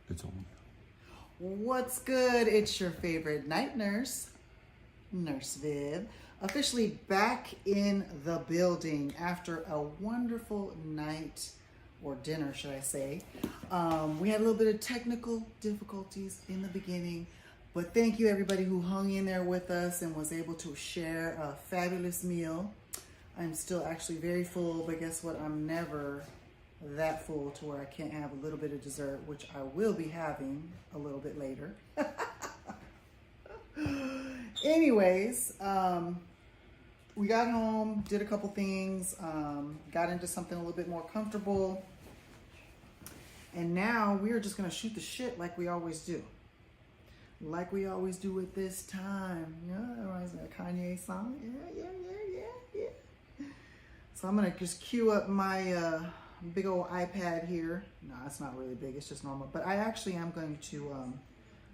It's on. What's good? It's your favorite night nurse, NurseViv, officially back in the building after a wonderful night, or dinner, should I say. We had a little bit of technical difficulties in the beginning, but thank you everybody who hung in there with us and was able to share a fabulous meal. I'm still actually very full, but guess what? I'm never that full to where I can't have a little bit of dessert, which I will be having a little bit later. Anyways, we got home, did a couple things, got into something a little bit more comfortable, and now we are just gonna shoot the shit like we always do. Like we always do at this time. Yeah, that reminds me of a Kanye song. Yeah. So I'm gonna just cue up my big old iPad here. No, it's not really big, it's just normal. But I actually am going to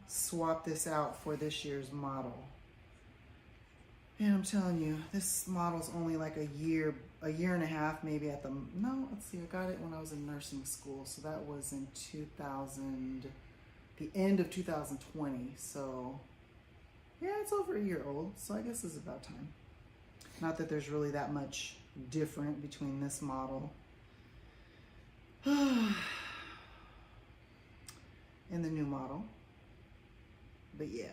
swap this out for this year's model. And I'm telling you, this model's only like a year and a half maybe at the, no, let's see, I got it when I was in nursing school. So that was in the end of 2020. So yeah, it's over a year old. So I guess it's about time. Not that there's really that much different between this model and the new model, but yeah.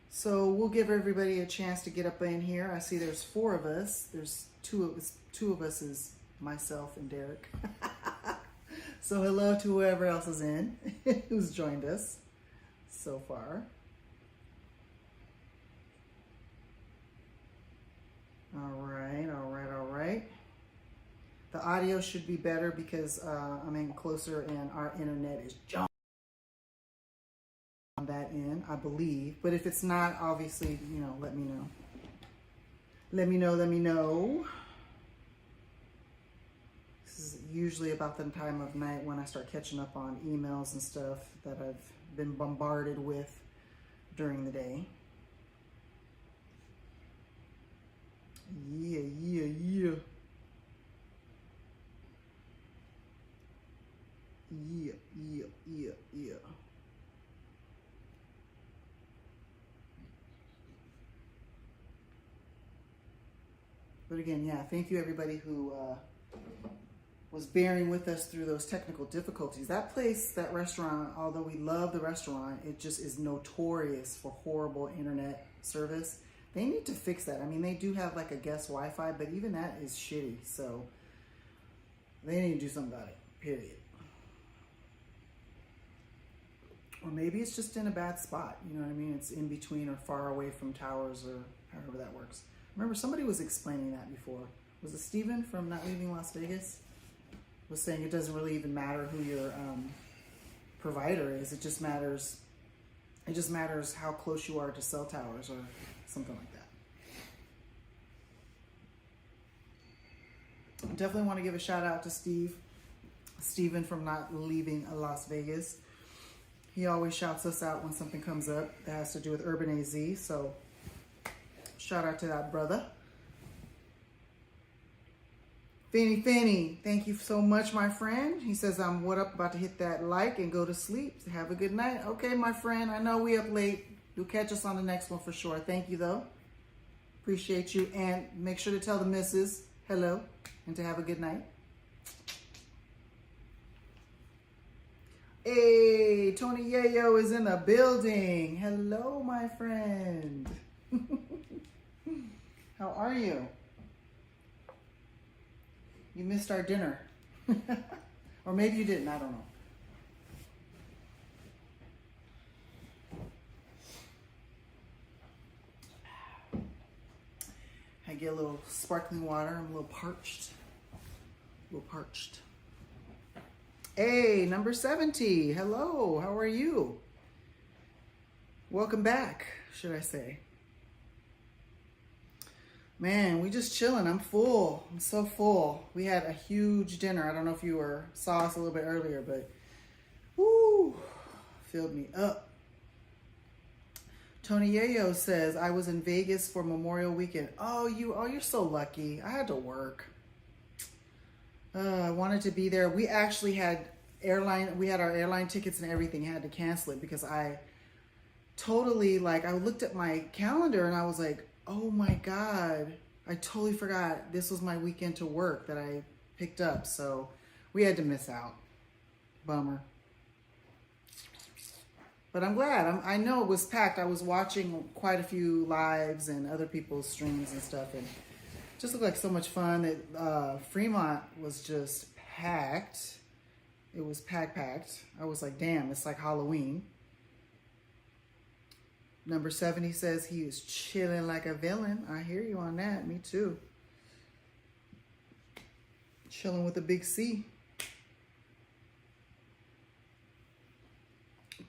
So we'll give everybody a chance to get up in here. I see there's 4 of us. There's two of us is myself and Derek. So hello to whoever else is in, who's joined us so far. All right. The audio should be better because I'm in closer and our internet is jumping on that end, I believe. But if it's not, obviously, you know, let me know. Let me know. This is usually about the time of night when I start catching up on emails and stuff that I've been bombarded with during the day. Yeah. Yeah. But again, yeah, thank you everybody who was bearing with us through those technical difficulties. That place, that restaurant, although we love the restaurant, it just is notorious for horrible internet service. They need to fix that. I mean, they do have like a guest Wi-Fi, but even that is shitty. So they need to do something about it, period. Or maybe it's just in a bad spot. You know what I mean? It's in between or far away from towers or however that works. Remember, somebody was explaining that before. Was it Steven from Not Leaving Las Vegas? Was saying it doesn't really even matter who your provider is. It just matters how close you are to cell towers or something like that. I definitely want to give a shout out to Steven from Not Leaving Las Vegas. He always shouts us out when something comes up that has to do with Urban AZ. So shout out to that brother. Fanny, thank you so much, my friend. He says, I'm about to hit that like and go to sleep. Have a good night. Okay, my friend, I know we up late. You'll catch us on the next one for sure. Thank you, though. Appreciate you. And make sure to tell the missus hello and to have a good night. Hey, Tony Yayo is in the building. Hello, my friend. How are you? You missed our dinner. Or maybe you didn't, I don't know. I get a little sparkling water. I'm a little parched. Hey, number 70. Hello, how are you? Welcome back, should I say. Man, we just chilling. I'm full. I'm so full. We had a huge dinner. I don't know if you saw us a little bit earlier, but woo, filled me up. Tony Yayo says, I was in Vegas for Memorial Weekend. Oh, you're so lucky. I had to work. I wanted to be there. We actually had we had our airline tickets and everything, had to cancel it because I totally, like, I looked at my calendar and I was like, oh my God, I totally forgot this was my weekend to work that I picked up. So we had to miss out. Bummer. But I'm glad. I know it was packed. I was watching quite a few lives and other people's streams and stuff, and just looked like so much fun. Fremont was just packed. It was packed. I was like, damn, it's like Halloween. Number 70 says he is chilling like a villain. I hear you on that. Me too. Chilling with a big C.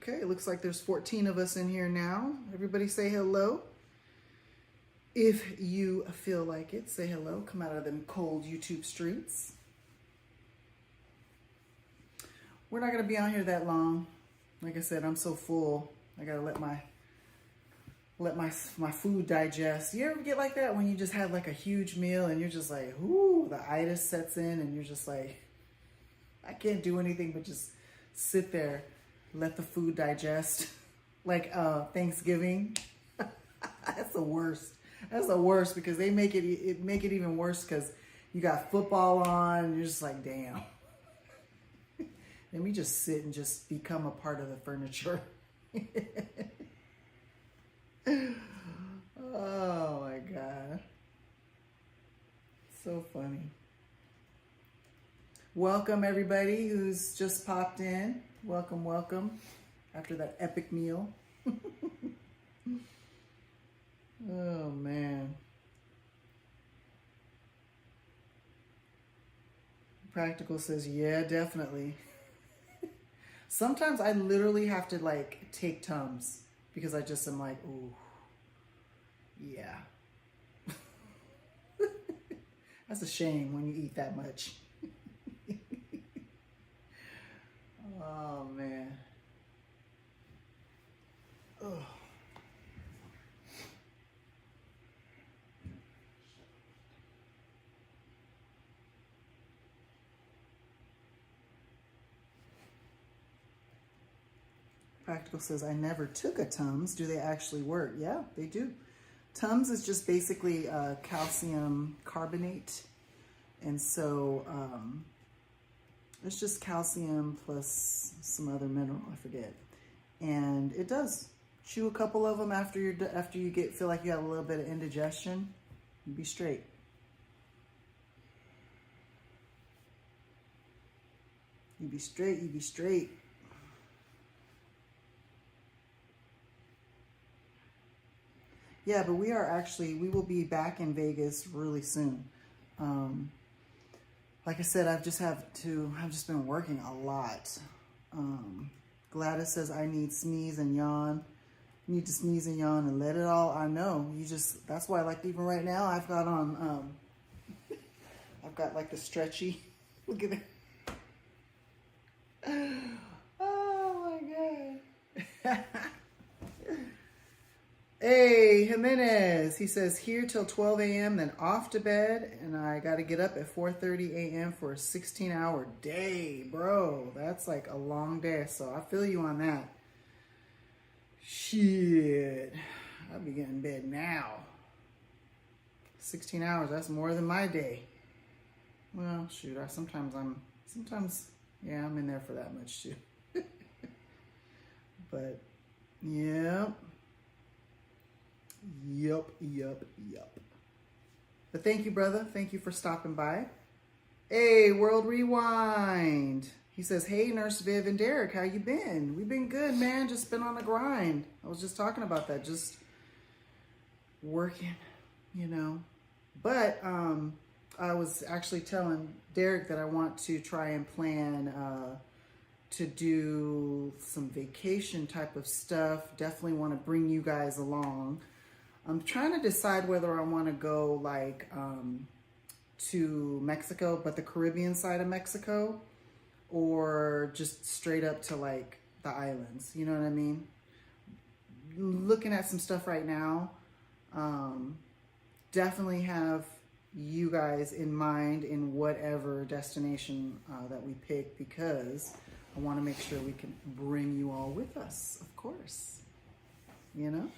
Okay, it looks like there's 14 of us in here now. Everybody say hello. If you feel like it, say hello. Come out of them cold YouTube streets. We're not going to be on here that long. Like I said, I'm so full. I got to let my food digest. You ever get like that when you just had like a huge meal and you're just like, ooh, the itis sets in and you're just like, I can't do anything but just sit there. Let the food digest, like Thanksgiving. That's the worst. That's the worst because they make it even worse because you got football on. And you're just like, damn. Let me just sit and just become a part of the furniture. Oh my God, so funny. Welcome everybody who's just popped in. Welcome, welcome, after that epic meal. Oh, man. Practical says, yeah, definitely. Sometimes I literally have to, like, take Tums because I just am like, ooh, yeah. That's a shame when you eat that much. Oh, man. Ugh. Practical says, I never took a Tums. Do they actually work? Yeah, they do. Tums is just basically calcium carbonate. And so it's just calcium plus some other mineral, I forget. And it does. Chew a couple of them after you feel like you got a little bit of indigestion. You be straight. You be straight, you be straight. Yeah, but we will be back in Vegas really soon. Like I said, I've just been working a lot. Gladys says, I need sneeze and yawn. You need to sneeze and yawn and let it all, I know. That's why, like, even right now, I've got on, I've got like the stretchy, look at that. Oh my God. Hey, Jimenez, he says, here till 12 a.m., then off to bed, and I got to get up at 4:30 a.m. for a 16-hour day. Bro, that's like a long day, so I feel you on that. Shit, I'll be getting in bed now. 16 hours, that's more than my day. Well, shoot, sometimes, yeah, I'm in there for that much too. But, yeah. Yup. But thank you, brother. Thank you for stopping by. Hey, World Rewind. He says, hey, Nurse Viv and Derek, how you been? We've been good, man. Just been on the grind. I was just talking about that. Just working, you know. But I was actually telling Derek that I want to try and plan to do some vacation type of stuff. Definitely want to bring you guys along. I'm trying to decide whether I want to go like to Mexico, but the Caribbean side of Mexico, or just straight up to like the islands. You know what I mean? Looking at some stuff right now. Definitely have you guys in mind in whatever destination that we pick, because I want to make sure we can bring you all with us, of course. You know?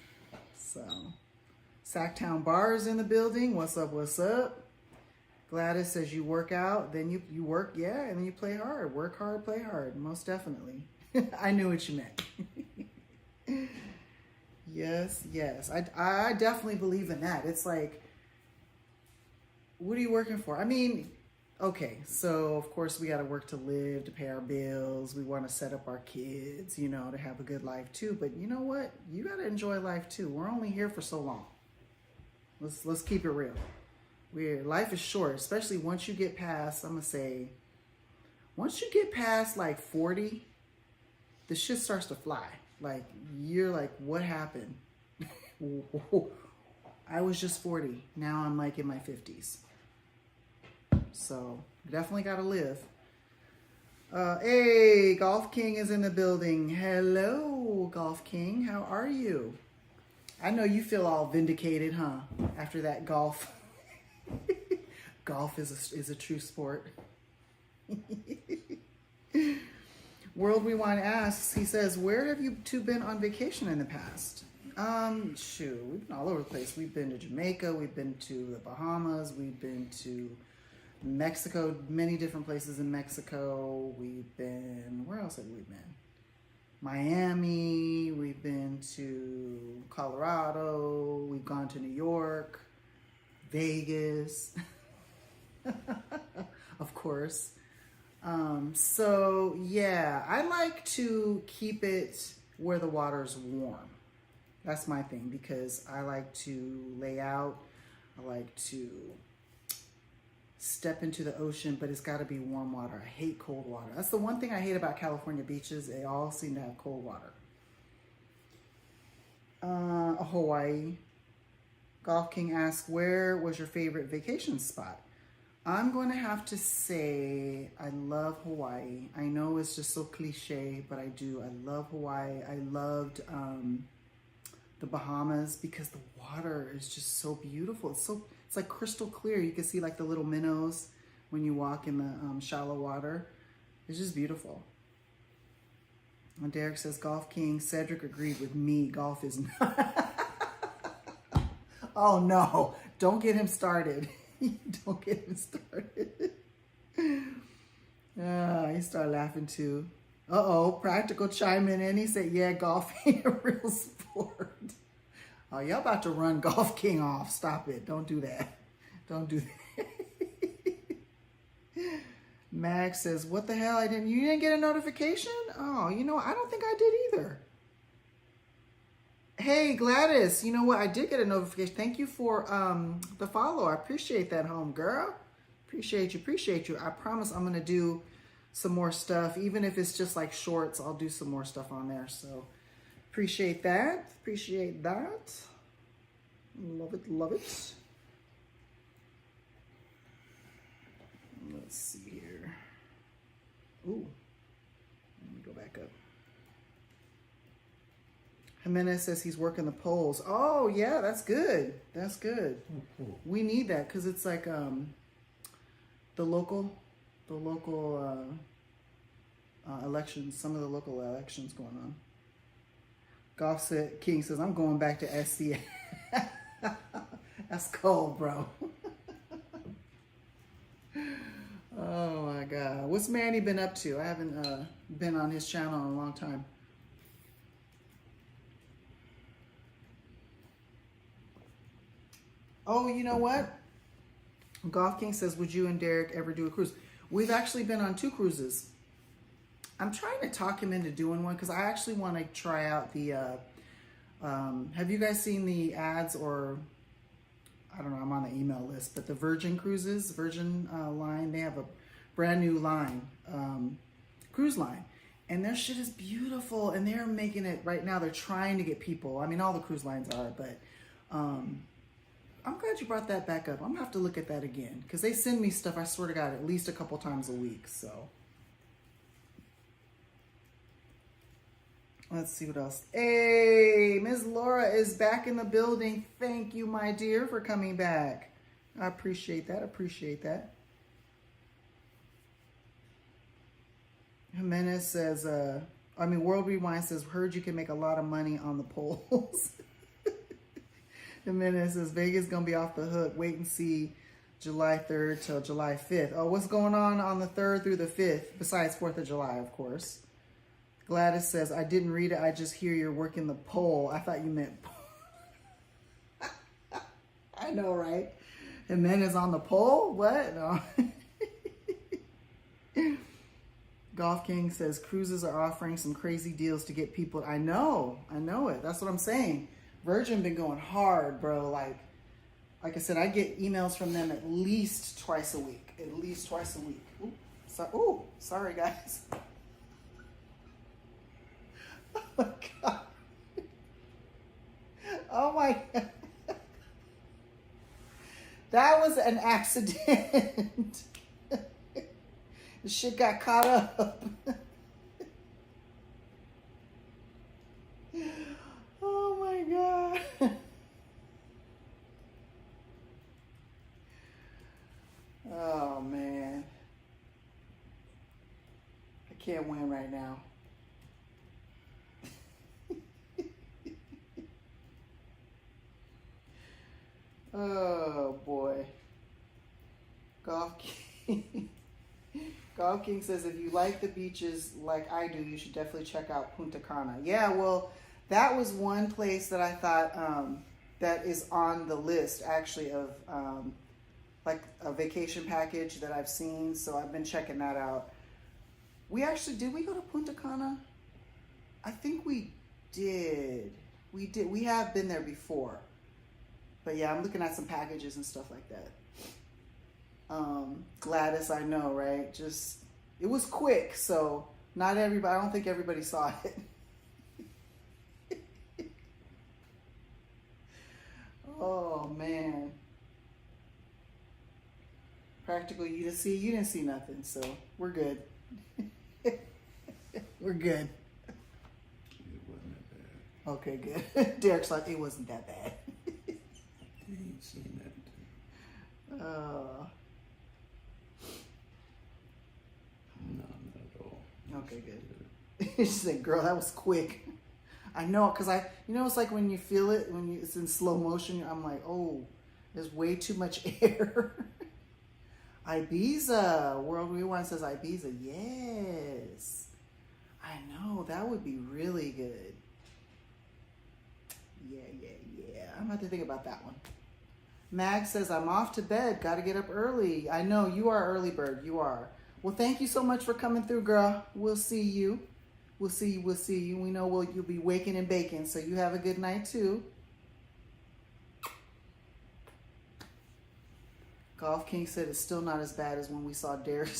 So, Sacktown Bar is in the building. What's up, what's up? Gladys says you work out, then you work, yeah, and then you play hard. Work hard, play hard, most definitely. I knew what you meant. Yes, yes. I definitely believe in that. It's like, what are you working for? I mean, okay, so of course we got to work to live, to pay our bills. We want to set up our kids, you know, to have a good life too. But you know what? You got to enjoy life too. We're only here for so long. Let's keep it real. Life is short, especially once you get past, I'm going to say, once you get past like 40, the shit starts to fly. Like, you're like, what happened? I was just 40. Now I'm like in my 50s. So, definitely got to live. Hey, Golf King is in the building. Hello, Golf King. How are you? I know you feel all vindicated, huh? After that golf. Golf is a true sport. World Rewind asks, he says, where have you two been on vacation in the past? Shoot, we've been all over the place. We've been to Jamaica, we've been to the Bahamas, we've been to Mexico, many different places in Mexico. We've been, where else have we been? Miami, we've been to Colorado, we've gone to New York, Vegas, of course. So yeah, I like to keep it where the water's warm. That's my thing, because I like to lay out. I like to step into the ocean, but it's got to be warm water. I hate cold water. That's the one thing I hate about California beaches. They all seem to have cold water. Hawaii. Golf King asks, where was your favorite vacation spot? I'm going to have to say I love Hawaii. I know it's just so cliche, but I do. I love Hawaii. I loved the Bahamas because the water is just so beautiful. It's like crystal clear. You can see like the little minnows when you walk in the shallow water. It's just beautiful. And Derek says, Golf King, Cedric agreed with me. Golf is not. Oh no, don't get him started. Don't get him started. He started laughing too. Uh-oh, Practical chime in. He said, yeah, golf ain't a real sport. Oh, y'all about to run Golf King off. Stop it. Don't do that. Don't do that. Max says, what the hell? You didn't get a notification? Oh, you know, I don't think I did either. Hey, Gladys, you know what? I did get a notification. Thank you for the follow. I appreciate that, home girl. Appreciate you. I promise I'm going to do some more stuff. Even if it's just like shorts, I'll do some more stuff on there. So appreciate that. Love it. Let's see here. Ooh, let me go back up. Jimenez says he's working the polls. Oh yeah, that's good. That's good. We need that because it's like the local elections. Some of the local elections going on. Golf King says I'm going back to SCA. That's cold, bro. Oh my God, what's Manny been up to? I haven't been on his channel in a long time. Oh, you know what? Golf King says, would you and Derek ever do a cruise? We've actually been on 2 cruises. I'm trying to talk him into doing one because I actually want to try out the, have you guys seen the ads or, I don't know, I'm on the email list, but the Virgin Cruises, Virgin line, they have a brand new line, cruise line. And their shit is beautiful and they're making it right now. They're trying to get people. I mean, all the cruise lines are, but I'm glad you brought that back up. I'm gonna have to look at that again because they send me stuff, I swear to God, at least a couple times a week. So let's see what else. Hey, Ms. Laura is back in the building. Thank you, my dear, for coming back. I appreciate that. Jimenez says, World Rewind says, heard you can make a lot of money on the polls. Jimenez says, Vegas gonna be off the hook. Wait and see July 3rd till July 5th. Oh, what's going on the 3rd through the 5th? Besides 4th of July, of course. Gladys says, I didn't read it. I just hear you're working the poll. I thought you meant... I know, right? Jimenez on the poll? What? No. Golf King says, cruises are offering some crazy deals to get people. I know it. That's what I'm saying. Virgin been going hard, bro. Like I said, I get emails from them at least twice a week. At least twice a week. Ooh, sorry guys. Oh my God. Oh my God. That was an accident. The shit got caught up. Oh my God. Oh man. I can't win right now. Oh boy. Golf King. Golf King says, if you like the beaches like I do, you should definitely check out Punta Cana. Yeah, well, that was one place that I thought that is on the list, actually, of like a vacation package that I've seen. So I've been checking that out. Did we go to Punta Cana? I think we did. We have been there before. But yeah, I'm looking at some packages and stuff like that. Gladys, I know, right? Just, it was quick, so not everybody, I don't think everybody saw it. Oh man. Practically, you didn't see nothing, so we're good. We're good. It wasn't that bad. Okay, good. Derek's like, it wasn't that bad. You ain't seen that. Oh. No, not at all. Okay, good. She said, girl, that was quick. I know, because it's like when you feel it, it's in slow motion, I'm like, oh, there's way too much air. Ibiza. World Rewind says Ibiza. Yes. I know, that would be really good. Yeah. I'm going to have to think about that one. Mag says, I'm off to bed. Got to get up early. I know, you are early bird. You are. Well, thank you so much for coming through, girl. We'll see you. We'll see you. We know you'll be waking and baking, so you have a good night, too. Golf King said it's still not as bad as when we saw Derek.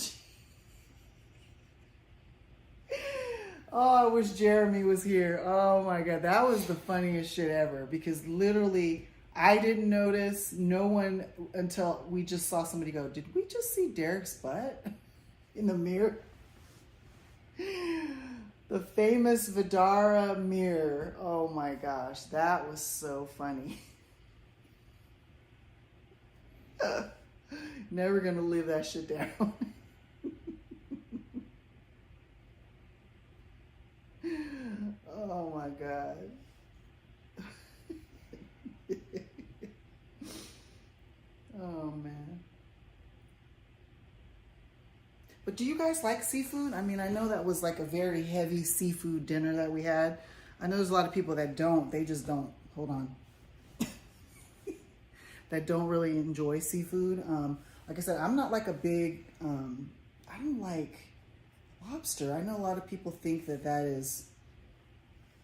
Oh, I wish Jeremy was here. Oh, my God. That was the funniest shit ever, because literally I didn't notice, no one, until we just saw somebody go, did we just see Derek's butt in the mirror? The famous Vidara mirror. Oh my gosh, that was so funny. Never gonna live that shit down. Oh my God. Oh man. But do you guys like seafood? I mean, I know that was like a very heavy seafood dinner that we had. I know there's a lot of people that don't. They just don't. Hold on. That don't really enjoy seafood. Like I said, I'm not like a big, I don't like lobster. I know a lot of people think that is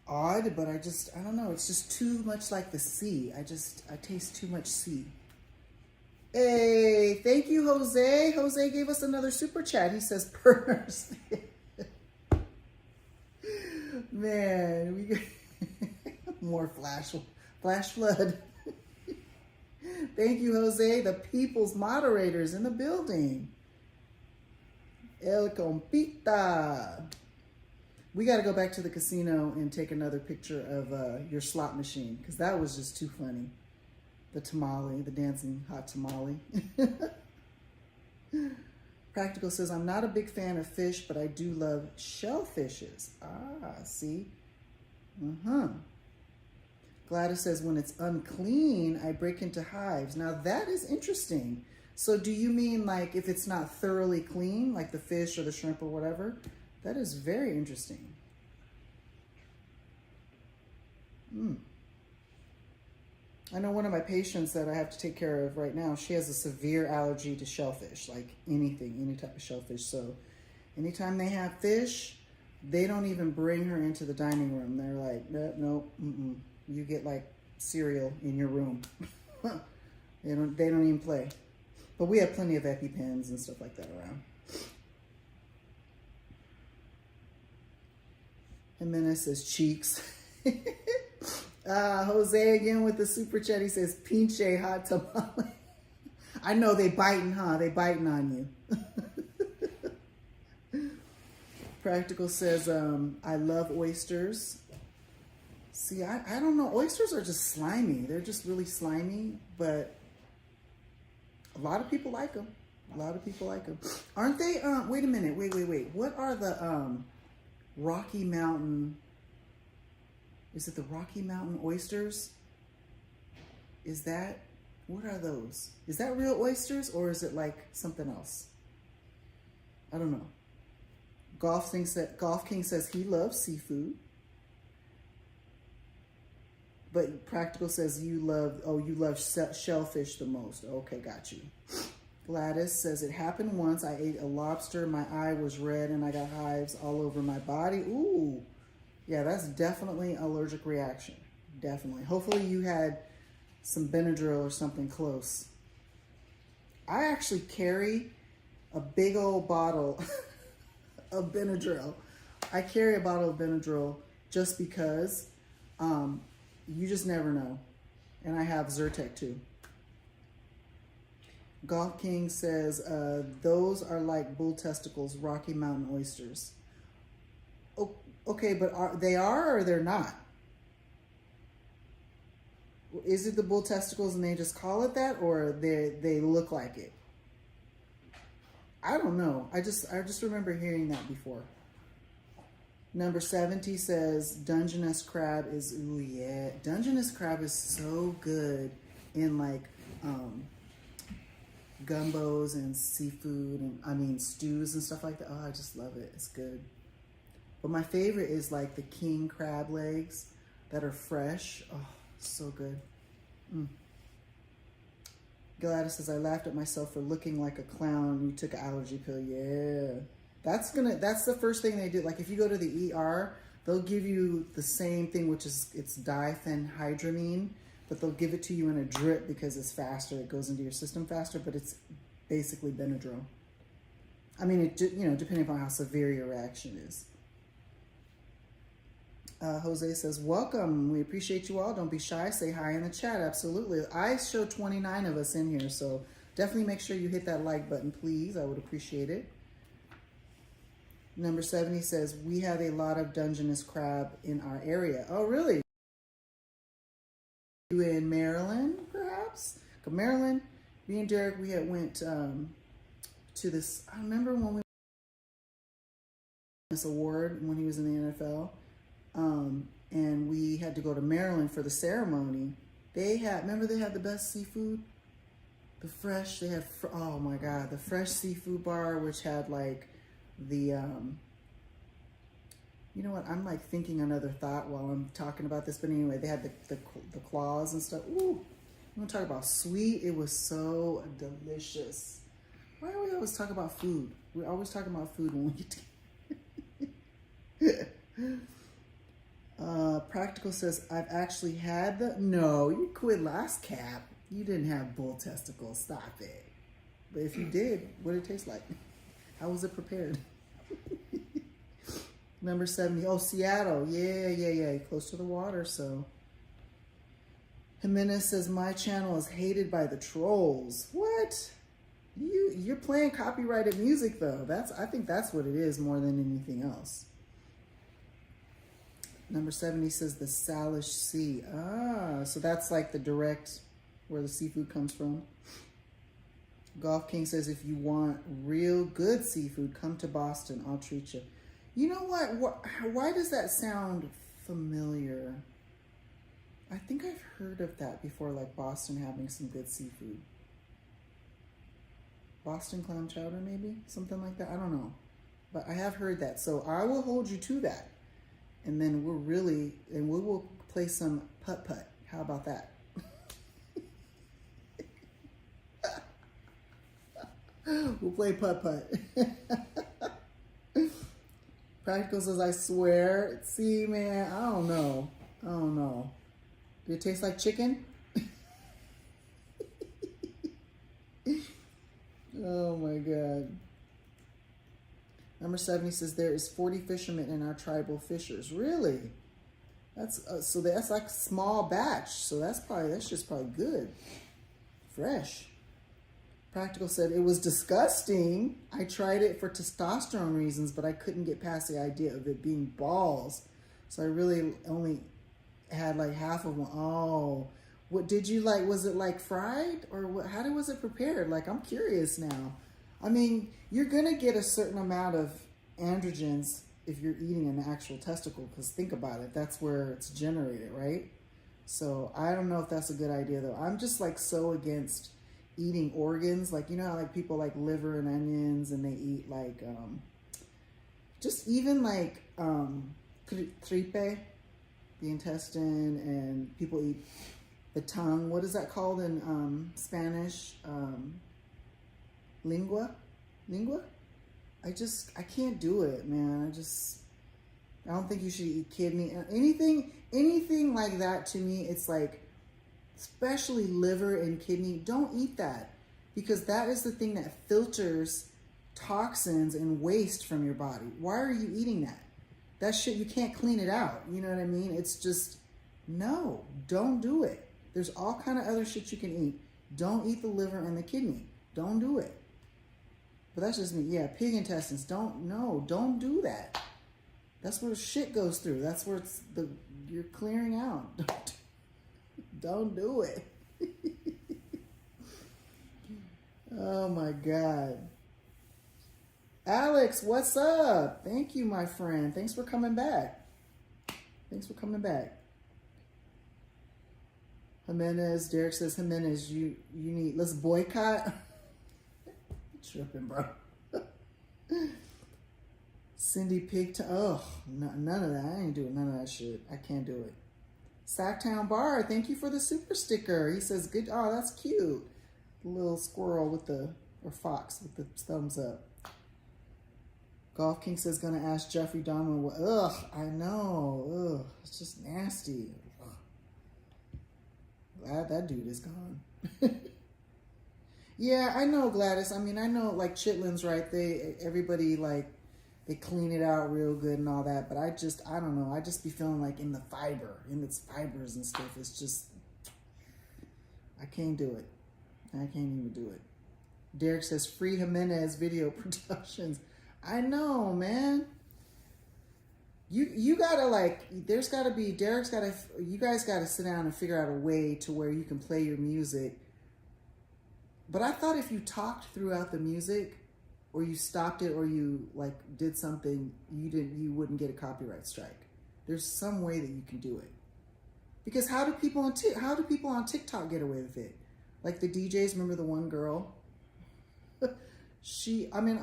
odd, but I don't know. It's just too much like the sea. I taste too much sea. Hey, thank you, Jose. Jose gave us another super chat. He says, "Purse." Man, we got more flash flood. Thank you, Jose. The people's moderators in the building. El Compita. We got to go back to the casino and take another picture of your slot machine, because that was just too funny. The tamale, the dancing hot tamale. Practical says, I'm not a big fan of fish, but I do love shellfishes. Ah, see? Gladys says, when it's unclean, I break into hives. Now that is interesting. So do you mean like if it's not thoroughly clean, like the fish or the shrimp or whatever? That is very interesting. I know one of my patients that I have to take care of right now, she has a severe allergy to shellfish, like anything, any type of shellfish. So anytime they have fish, they don't even bring her into the dining room. They're like, nope, you get like cereal in your room. They don't even play. But we have plenty of EpiPens and stuff like that around. Jimenez says cheeks. Jose again with the super chat. He says pinche hot tamale. I know they biting, huh? They biting on you. Practical says, I love oysters. See, I don't know. Oysters are just slimy. They're just really slimy, but a lot of people like them. A lot of people like them. Aren't they? Wait a minute. Wait. What are the Rocky Mountain? Is it the Rocky Mountain oysters? Is that, what are those? Is that real oysters or is it like something else? I don't know. Golf King says he loves seafood. But Practical says you love shellfish the most. Okay, got you. Gladys says it happened once. I ate a lobster. My eye was red and I got hives all over my body. Ooh. Yeah, that's definitely an allergic reaction. Definitely. Hopefully you had some Benadryl or something close. I actually carry a big old bottle of Benadryl. I carry a bottle of Benadryl just because you just never know. And I have Zyrtec too. Golf King says, those are like bull testicles, Rocky Mountain oysters. Okay, but they are or they're not? Is it the bull testicles and they just call it that, or they look like it? I don't know. I just remember hearing that before. Number 70 says Dungeness crab is, ooh yeah. Dungeness crab is so good in like gumbos and seafood and stews and stuff like that. Oh, I just love it. It's good. But my favorite is like the king crab legs that are fresh. Oh, so good. Gladys says, I laughed at myself for looking like a clown when you took an allergy pill. Yeah. That's the first thing they do. Like if you go to the ER, they'll give you the same thing, which is it's diphenhydramine, but they'll give it to you in a drip because it's faster. It goes into your system faster, but it's basically Benadryl. I mean, depending upon how severe your reaction is. Jose says, welcome. We appreciate you all. Don't be shy. Say hi in the chat. Absolutely. I show 29 of us in here, so definitely make sure you hit that like button, please. I would appreciate it. Number 70 says, we have a lot of Dungeness crab in our area. Oh, really? You in Maryland, perhaps? Maryland, me and Derek, we had went to this, I remember when we won this award when he was in the NFL. And we had to go to Maryland for the ceremony. Remember they had the best seafood? Oh my God, the fresh seafood bar, which had like the, you know what, I'm like thinking another thought while I'm talking about this, but anyway, they had the claws and stuff. Ooh, I'm gonna talk about sweet. It was so delicious. Why do we always talk about food? We're always talking about food when we get Practical says, I've actually had no, you quit last cap. You didn't have bull testicles. Stop it. But if you did, what did it taste like? How was it prepared? Number 70. Oh, Seattle. Yeah. Close to the water, so. Jimenez says, my channel is hated by the trolls. What? You're playing copyrighted music, though. I think that's what it is more than anything else. Number 70 says the Salish Sea. Ah, so that's like the direct where the seafood comes from. Golf King says, if you want real good seafood, come to Boston. I'll treat you. You know what? Why does that sound familiar? I think I've heard of that before, like Boston having some good seafood. Boston clam chowder, maybe? Something like that. I don't know. But I have heard that. So I will hold you to that. And then we will play some putt-putt. How about that? We'll play putt-putt. Practical says, I swear. See, man, I don't know. Did it taste like chicken? Oh my God. Number 70 says, there is 40 fishermen in our tribal fishers. Really? That's so that's like small batch. So that's just probably good. Fresh. Practical said, it was disgusting. I tried it for testosterone reasons, but I couldn't get past the idea of it being balls. So I really only had like half of one. Oh, what did you like? Was it like fried or what? How was it prepared? Like, I'm curious now. I mean, you're going to get a certain amount of androgens if you're eating an actual testicle, because think about it. That's where it's generated, right? So I don't know if that's a good idea, though. I'm just like so against eating organs. Like, you know how like people like liver and onions and they eat like, just even like tripe, the intestine, and people eat the tongue. What is that called in Spanish? Lingua? I can't do it, man. I don't think you should eat kidney. Anything like that, to me, it's like, especially liver and kidney, don't eat that, because that is the thing that filters toxins and waste from your body. Why are you eating that? That shit, you can't clean it out. You know what I mean? It's just, no, don't do it. There's all kind of other shit you can eat. Don't eat the liver and the kidney. Don't do it. But that's just me. Yeah, pig intestines. Don't do that. That's where shit goes through. That's where you're clearing out. Don't do it. Oh my God. Alex, what's up? Thank you, my friend. Thanks for coming back. Jimenez, Derek says, Jimenez, you need, let's boycott. Tripping, bro. Cindy Pig, none of that. I ain't doing none of that shit. I can't do it. Sacktown Bar, thank you for the super sticker. He says, good. Oh, that's cute. The little squirrel or fox with the thumbs up. Golf King says, gonna ask Jeffrey Dahmer. I know. It's just nasty. Glad that dude is gone. Yeah, I know, Gladys. I mean, I know, like, chitlins, right? Everybody, like, they clean it out real good and all that. But I don't know. I just be feeling like in its fibers and stuff. It's just, I can't do it. I can't even do it. Derek says, free Jimenez Video Productions. I know, man. You gotta, like, you guys gotta sit down and figure out a way to where you can play your music. But I thought if you talked throughout the music, or you stopped it, or you like did something, you wouldn't get a copyright strike. There's some way that you can do it. Because how do people on TikTok get away with it? Like the DJs, remember the one girl?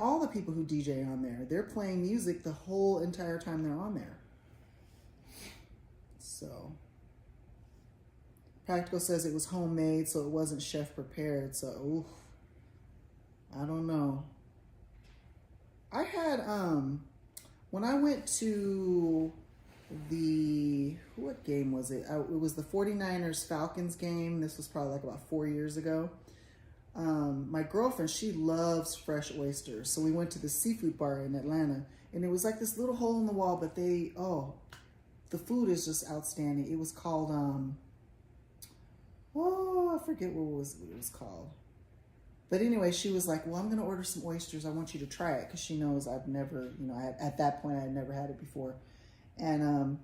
All the people who DJ on there, they're playing music the whole entire time they're on there. So, Practical says it was homemade, so it wasn't chef prepared. So, I don't know. I had, when I went to what game was it? It was the 49ers Falcons game. This was probably like about 4 years ago. My girlfriend, she loves fresh oysters. So we went to the seafood bar in Atlanta, and it was like this little hole in the wall, but the food is just outstanding. It was called, I forget what it was called. But anyway, she was like, well, I'm going to order some oysters. I want you to try it, because she knows I've never, at that point, I had never had it before. And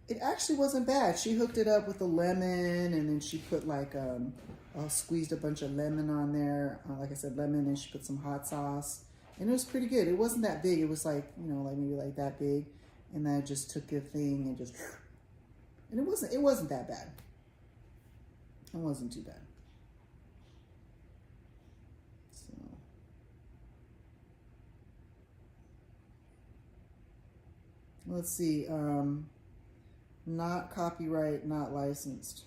It actually wasn't bad. She hooked it up with a lemon, and then she put like squeezed a bunch of lemon on there. Like I said, lemon, and she put some hot sauce, and it was pretty good. It wasn't that big. It was like, you know, like maybe like that big, and then I just took a thing and just, and it wasn't that bad. It wasn't too bad. So let's see. Not copyright, not licensed.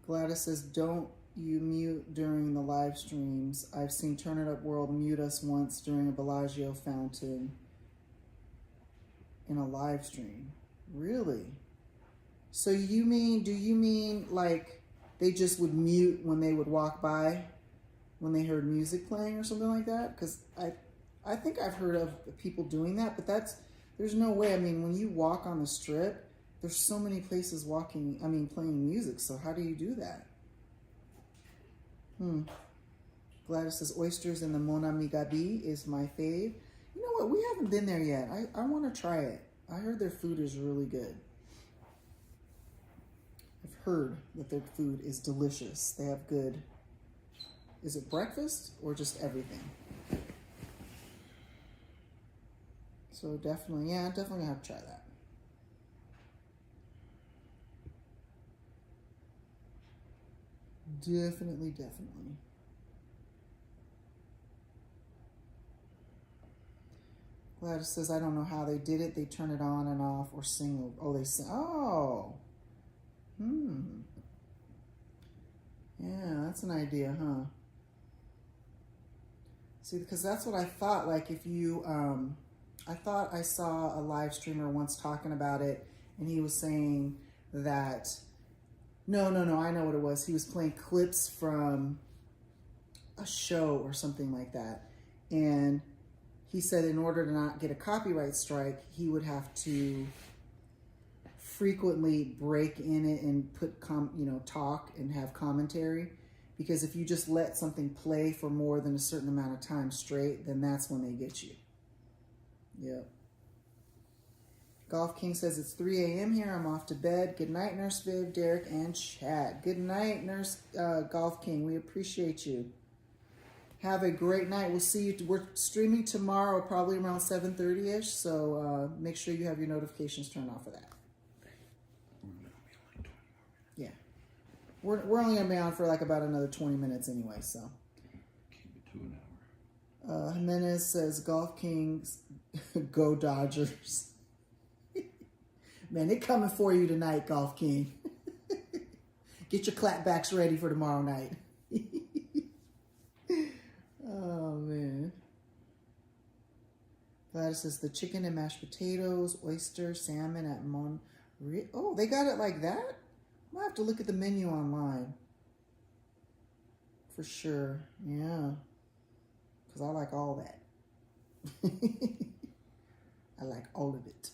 Gladys says, don't you mute during the live streams. I've seen Turn It Up World mute us once during a Bellagio fountain in a live stream. Really? So do you mean like they just would mute when they would walk by when they heard music playing or something like that? Because I think I've heard of people doing that, but there's no way. I mean, when you walk on the strip, there's so many places playing music. So how do you do that? Gladys says, oysters in the Mon Ami Gabi is my fave. You know what? We haven't been there yet. I want to try it. I heard their food is really good. I've heard that their food is delicious. They have good, is it breakfast or just everything? So definitely have to try that. Definitely. Gladys says, I don't know how they did it. They turn it on and off or sing. Oh, they sing. Oh. Yeah, that's an idea, huh? See, because that's what I thought. Like if you, I thought I saw a live streamer once talking about it, and he was saying that, no, I know what it was. He was playing clips from a show or something like that. And he said in order to not get a copyright strike, he would have to frequently break in it and put talk and have commentary, because if you just let something play for more than a certain amount of time straight, then that's when they get you. Yep. Golf King says it's 3 a.m. here. I'm off to bed. Good night, Nurse Viv, Derek, and Chad. Good night, Nurse Golf King. We appreciate you. Have a great night. We'll see you. We're streaming tomorrow, probably around 7:30ish. So make sure you have your notifications turned off for that. Yeah, we're only gonna be on for like about another 20 minutes anyway. So keep it to an hour. Jimenez says Golf Kings, go Dodgers. Man, they're coming for you tonight, Golf King. Get your clapbacks ready for tomorrow night. Oh, man. Gladys says the chicken and mashed potatoes, oyster, salmon at Oh, they got it like that? I'm going to have to look at the menu online. For sure. Yeah. Because I like all that. I like all of it.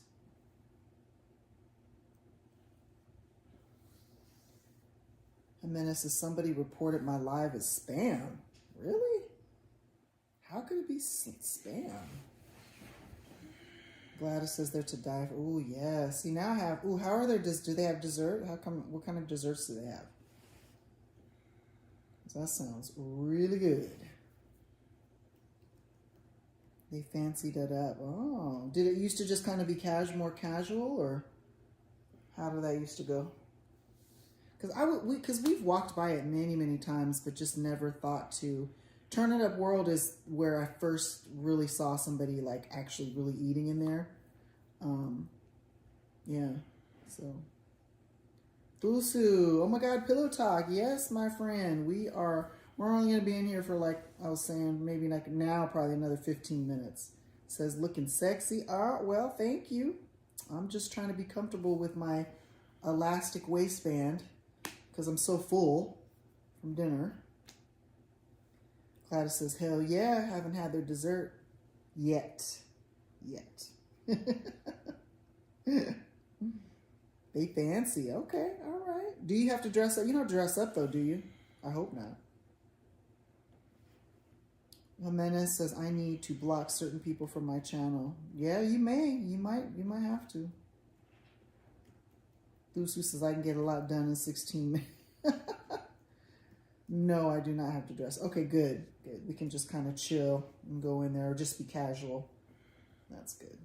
Jimenez says somebody reported my live as spam. Really? How could it be spam? Gladys says they're to die for. Oh, yeah. See, now I have. Oh, how are their. Do they have dessert? What kind of desserts do they have? That sounds really good. They fancied it up. Oh, did it used to just kind of be more casual, or how did that used to go? Because we've walked by it many times, but just never thought to. Turn It Up World is where I first really saw somebody like actually really eating in there. Yeah. So. Thusu, oh my God, Pillow Talk. Yes, my friend, we're only gonna be in here for like I was saying, maybe like now probably another 15 minutes. It says looking sexy. Well, thank you. I'm just trying to be comfortable with my elastic waistband because I'm so full from dinner. Gladys says, hell yeah, haven't had their dessert yet. They fancy. Okay, all right. Do you have to dress up? You don't dress up though, do you? I hope not. Jimenez says, I need to block certain people from my channel. Yeah, you may. You might have to. Thusu says, I can get a lot done in 16 minutes. No, I do not have to dress. Okay, good. Good. We can just kind of chill and go in there or just be casual. That's good.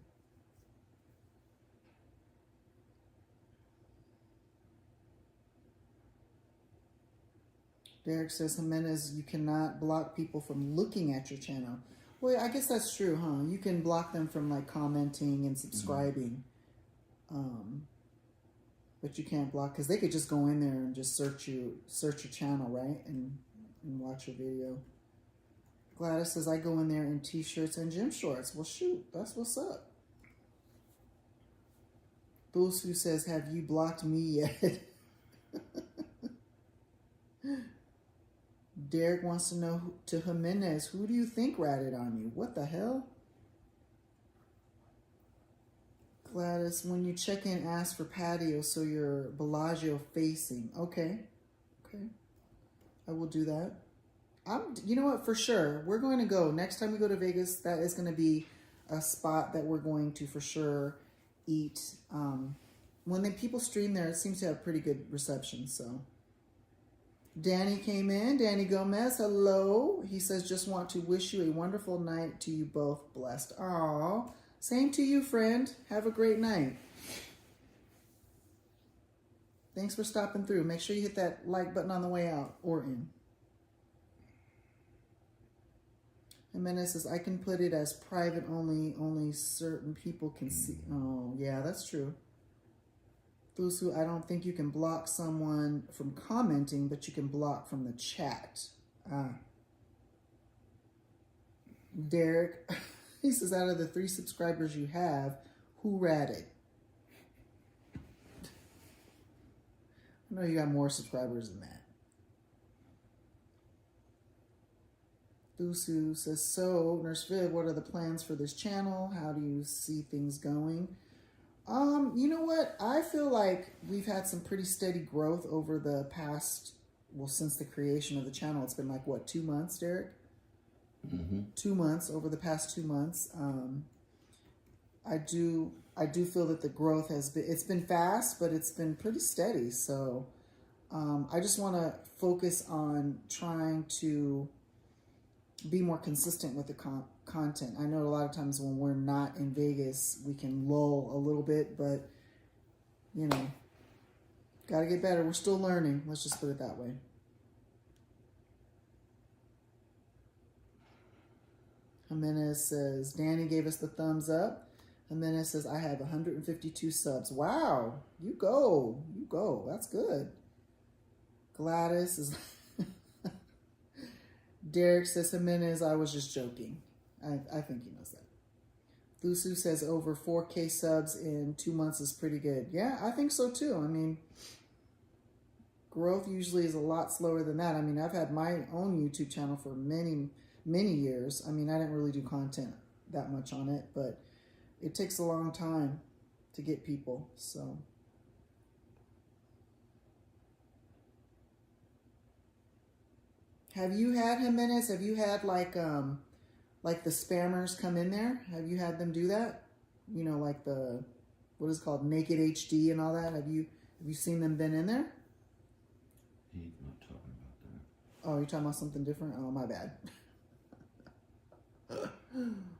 Derek says, Jimenez, you cannot block people from looking at your channel. Well, I guess that's true, huh? You can block them from like commenting and subscribing. But you can't block, because they could just go in there and just search your channel, right? And watch your video. Gladys says, I go in there in t-shirts and gym shorts. Well, shoot, that's what's up. Thusu says, have you blocked me yet? Derek wants to know, to Jimenez, who do you think ratted on you? What the hell? Gladys, when you check in, ask for patio so you're Bellagio facing. Okay. Okay. I will do that. You know what? For sure. We're going to go. Next time we go to Vegas, that is going to be a spot that we're going to for sure eat. When people stream there, it seems to have pretty good reception, so. Danny came in. Danny Gomez, hello. He says, just want to wish you a wonderful night to you both. Blessed. Aw. Same to you, friend. Have a great night. Thanks for stopping through. Make sure you hit that like button on the way out or in. Jimenez says, I can put it as private only. Only certain people can see. Oh, yeah, that's true. Thusu, I don't think you can block someone from commenting, but you can block from the chat. Derek, he says, out of the 3 subscribers you have, who ratted? I know you got more subscribers than that. Thusu says, so, NurseViv, what are the plans for this channel? How do you see things going? You know what? I feel like we've had some pretty steady growth over the past, well, since the creation of the channel. It's been like, what, 2 months, Derek? 2 months, over the past 2 months. I do feel that the growth it's been fast, but it's been pretty steady. So I just want to focus on trying to be more consistent with the content. I know a lot of times when we're not in Vegas, we can lull a little bit, but you know, got to get better. We're still learning. Let's just put it that way. Jimenez says, Danny gave us the thumbs up. Jimenez says, I have 152 subs. Wow. You go. You go. That's good. Gladys is... Derek says, Jimenez, I was just joking. I think he knows that. Thusu says over 4K subs in 2 months is pretty good. Yeah, I think so too. I mean, growth usually is a lot slower than that. I mean, I've had my own YouTube channel for many years. I mean, I didn't really do content that much on it, but it takes a long time to get people, so. Have you had, Jimenez, have you had like the spammers come in there? Have you had them do that? You know, like the, what is it called, Naked HD and all that? Have you seen them been in there? He's not talking about that. Oh, you're talking about something different? Oh, my bad.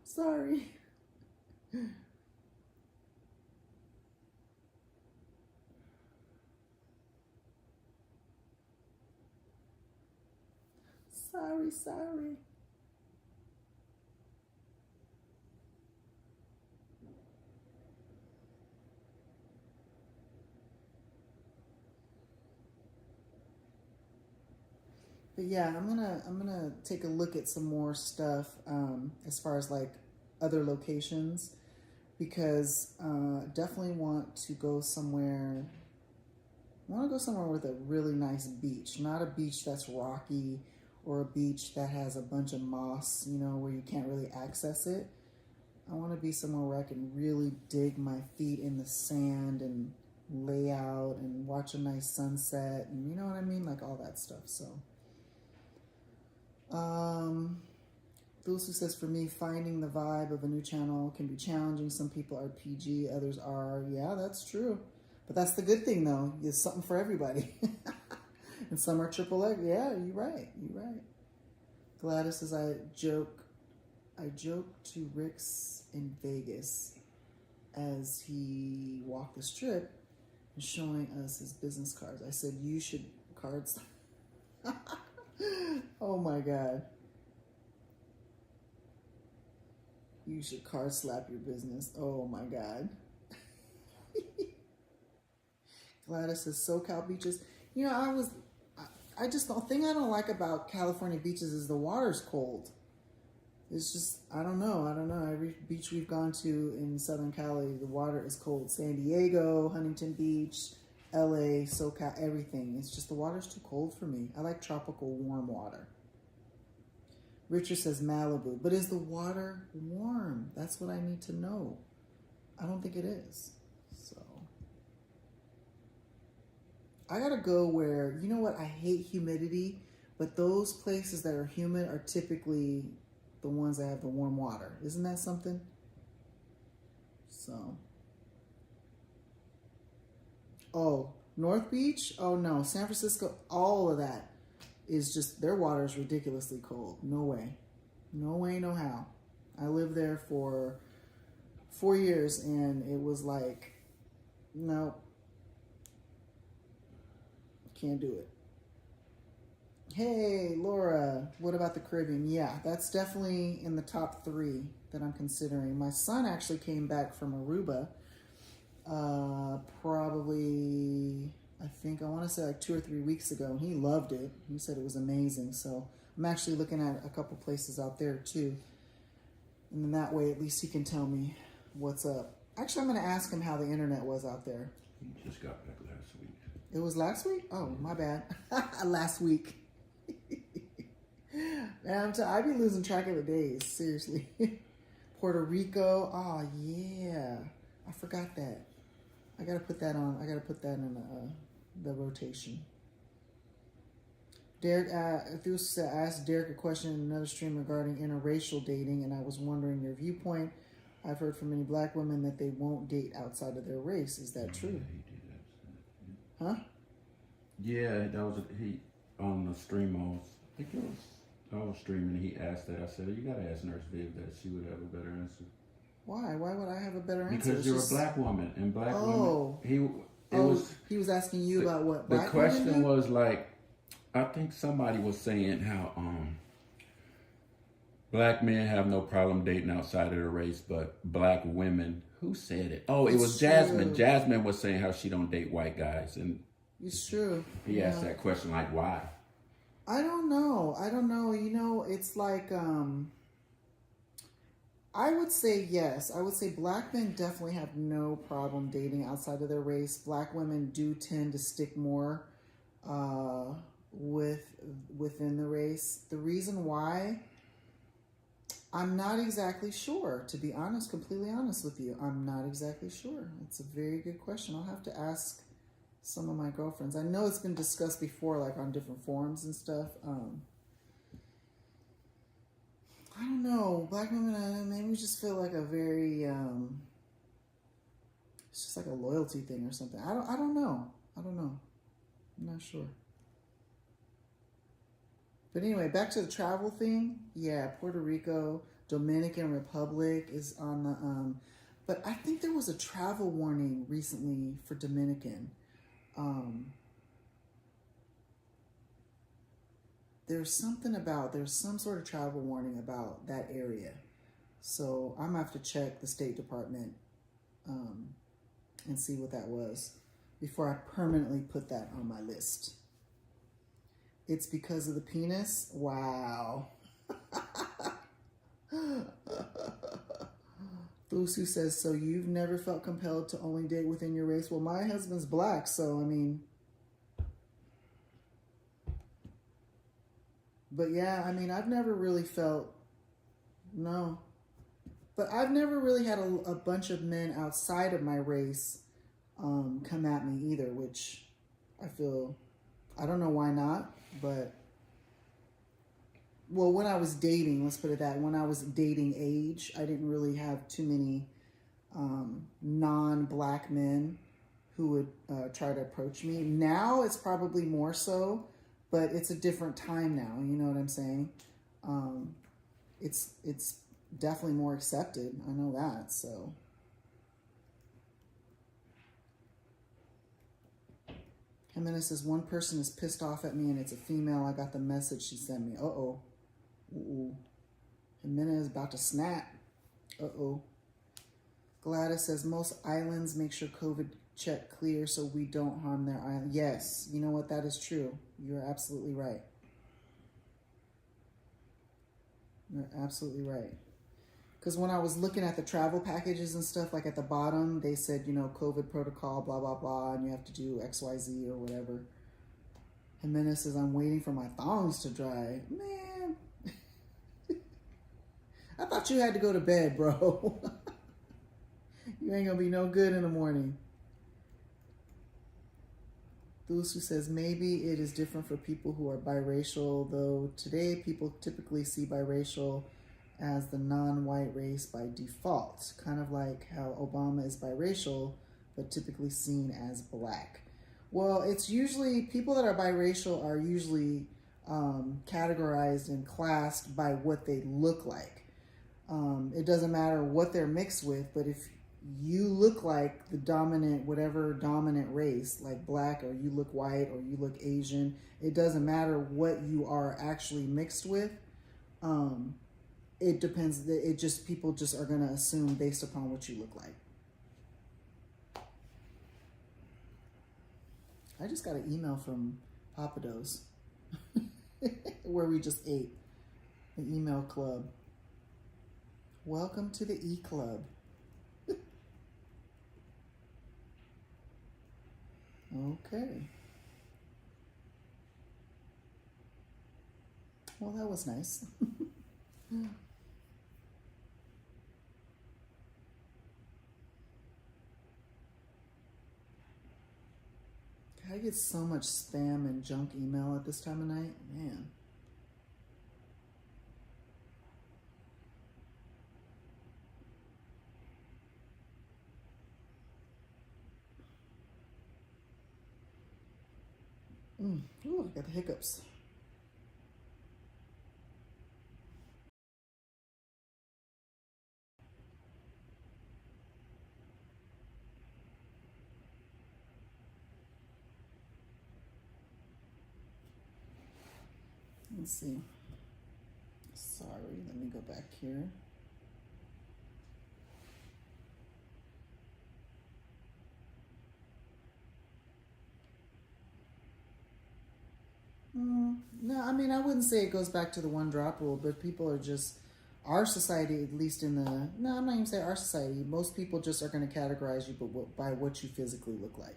Sorry. Sorry. But yeah, I'm gonna take a look at some more stuff as far as like other locations, because definitely want to go somewhere. I want to go somewhere with a really nice beach, not a beach that's rocky or a beach that has a bunch of moss, you know, where you can't really access it. I want to be somewhere where I can really dig my feet in the sand and lay out and watch a nice sunset, and you know what I mean, like all that stuff. So Thusu says, for me, finding the vibe of a new channel can be challenging. Some people are PG, others are. Yeah, that's true. But that's the good thing, though. It's something for everybody. And some are triple X. Yeah, you're right. You're right. Gladys says, I joke to Rick's in Vegas as he walked the strip and showing us his business cards. I said, you should cards. Oh my God. You should card slap your business. Oh my God. Gladys says SoCal beaches. You know, I just, the thing I don't like about California beaches is the water's cold. It's just, I don't know. Every beach we've gone to in Southern Cali, the water is cold. San Diego, Huntington Beach, LA, SoCal, everything. It's just the water's too cold for me. I like tropical warm water. Richard says Malibu, but is the water warm? That's what I need to know. I don't think it is. So I gotta go where, you know what, I hate humidity, but those places that are humid are typically the ones that have the warm water. Isn't that something? So, oh, North Beach? Oh no, San Francisco, all of that is just, their water is ridiculously cold. No way. No way, no how. I lived there for 4 years and it was like, no, can't do it. Hey, Laura, what about the Caribbean? Yeah, that's definitely in the top 3 that I'm considering. My son actually came back from Aruba probably, I want to say like 2 or 3 weeks ago. He loved it. He said it was amazing. So I'm actually looking at a couple places out there too. And then that way, at least he can tell me what's up. Actually, I'm going to ask him how the internet was out there. He just got back last week. It was last week? Oh, my bad. Last week. Man, I be losing track of the days. Seriously. Puerto Rico. Oh, yeah. I forgot that. I got to put that on. I got to put that in the rotation. Derek, I asked Derek a question in another stream regarding interracial dating, and I was wondering your viewpoint. I've heard from many black women that they won't date outside of their race. Is that true? Yeah, he did that. Huh? Yeah, that was he on the stream. I was streaming. He asked that. I said, "You gotta ask NurseViv that. She would have a better answer." Why? Why would I have a better answer? Because you're a black woman, and black women. He was asking you about what the black question women do? was like, I think somebody was saying how black men have no problem dating outside of their race, but black women. Who said it? Oh, it was Jasmine. True. Jasmine was saying how she don't date white guys, and It's true. he asked that question like, why? I don't know. You know, it's like, I would say yes. I would say black men definitely have no problem dating outside of their race. Black women do tend to stick more within the race. The reason why, I'm not exactly sure, to be honest, completely honest with you. I'm not exactly sure. It's a very good question. I'll have to ask some of my girlfriends. I know it's been discussed before, like on different forums and stuff. I don't know. Black women, maybe we just feel like a very, it's just like a loyalty thing or something. I don't know. I'm not sure. But anyway, back to the travel thing. Yeah, Puerto Rico, Dominican Republic is on the, but I think there was a travel warning recently for Dominican. There's some sort of travel warning about that area. So I'm gonna have to check the State Department and see what that was before I permanently put that on my list. It's because of the penis? Wow. Thusu says, so you've never felt compelled to only date within your race? Well, my husband's black, so I mean. But yeah, I mean, I've never really felt, no. But I've never really had a bunch of men outside of my race come at me either, which I feel, I don't know why not, but, well, when I was dating, let's put it that, when I was dating age, I didn't really have too many non-black men who would try to approach me. Now it's probably more so, but it's a different time now. You know what I'm saying? It's definitely more accepted. I know that. So. Jimenez says, one person is pissed off at me and it's a female. I got the message she sent me. Uh-oh. Ooh. Jimenez is about to snap. Uh-oh. Gladys says, most islands make sure COVID check clear so we don't harm their island. Yes, you know what? That is true. You're absolutely right. You're absolutely right. Because when I was looking at the travel packages and stuff, like at the bottom, they said, you know, COVID protocol, blah, blah, blah, and you have to do X, Y, Z or whatever. Jimenez says, I'm waiting for my thongs to dry. Man, I thought you had to go to bed, bro. You ain't going to be no good in the morning. Thusu says, maybe it is different for people who are biracial, though today people typically see biracial as the non-white race by default, kind of like how Obama is biracial, but typically seen as black. Well, it's usually, people that are biracial are usually categorized and classed by what they look like. It doesn't matter what they're mixed with, but if you look like the dominant, whatever dominant race, like black, or you look white, or you look Asian, it doesn't matter what you are actually mixed with. It depends. It just, people just are going to assume based upon what you look like. I just got an email from Papados where we just ate. The email club. Welcome to the E-Club. Okay. Well, that was nice. I get so much spam and junk email at this time of night. Man. Ooh, I got the hiccups. Let's see. Sorry, let me go back here. No, I mean, I wouldn't say it goes back to the one drop rule, but people are just, our society, at least in the, no, I'm not even saying our society, most people just are going to categorize you by what you physically look like.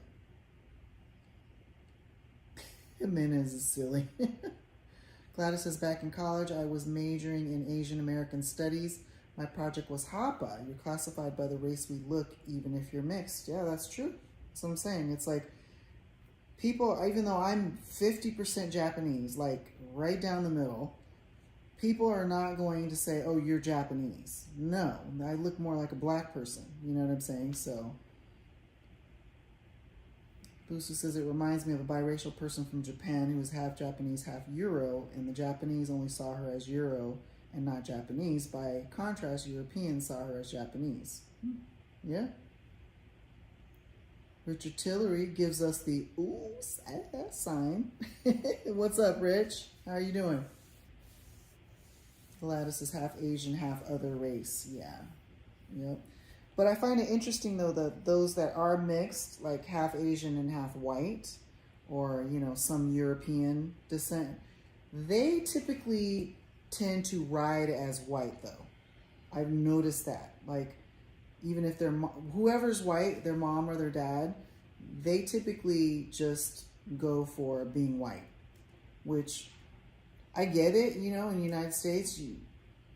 Jimenez is silly. Gladys says, back in college, I was majoring in Asian American Studies. My project was Hapa. You're classified by the race we look, even if you're mixed. Yeah, that's true. That's what I'm saying. It's like, people, even though I'm 50% Japanese, like right down the middle, people are not going to say, oh, you're Japanese. No, I look more like a black person. You know what I'm saying? So, Busu says, it reminds me of a biracial person from Japan who was half Japanese, half Euro, and the Japanese only saw her as Euro and not Japanese. By contrast, Europeans saw her as Japanese. Yeah. Richard Tillery gives us the ooh sign. What's up, Rich? How are you doing? Gladys is half Asian, half other race. Yeah. Yep. But I find it interesting, though, that those that are mixed, like half Asian and half white, or, you know, some European descent, they typically tend to ride as white, though. I've noticed that. Like, even if they're, whoever's white, their mom or their dad, they typically just go for being white, which I get it, you know, in the United States,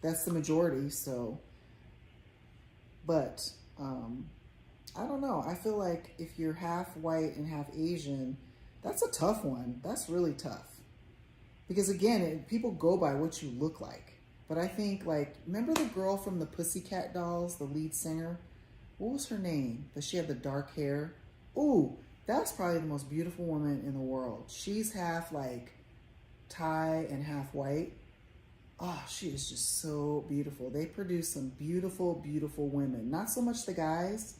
that's the majority, so, but I don't know. I feel like if you're half white and half Asian, that's a tough one. That's really tough. Because again, people go by what you look like. But I think, like, remember the girl from the Pussycat Dolls, the lead singer? What was her name? But she had the dark hair. Ooh, that's probably the most beautiful woman in the world. She's half like Thai and half white. Oh, she is just so beautiful. They produce some beautiful, beautiful women. Not so much the guys.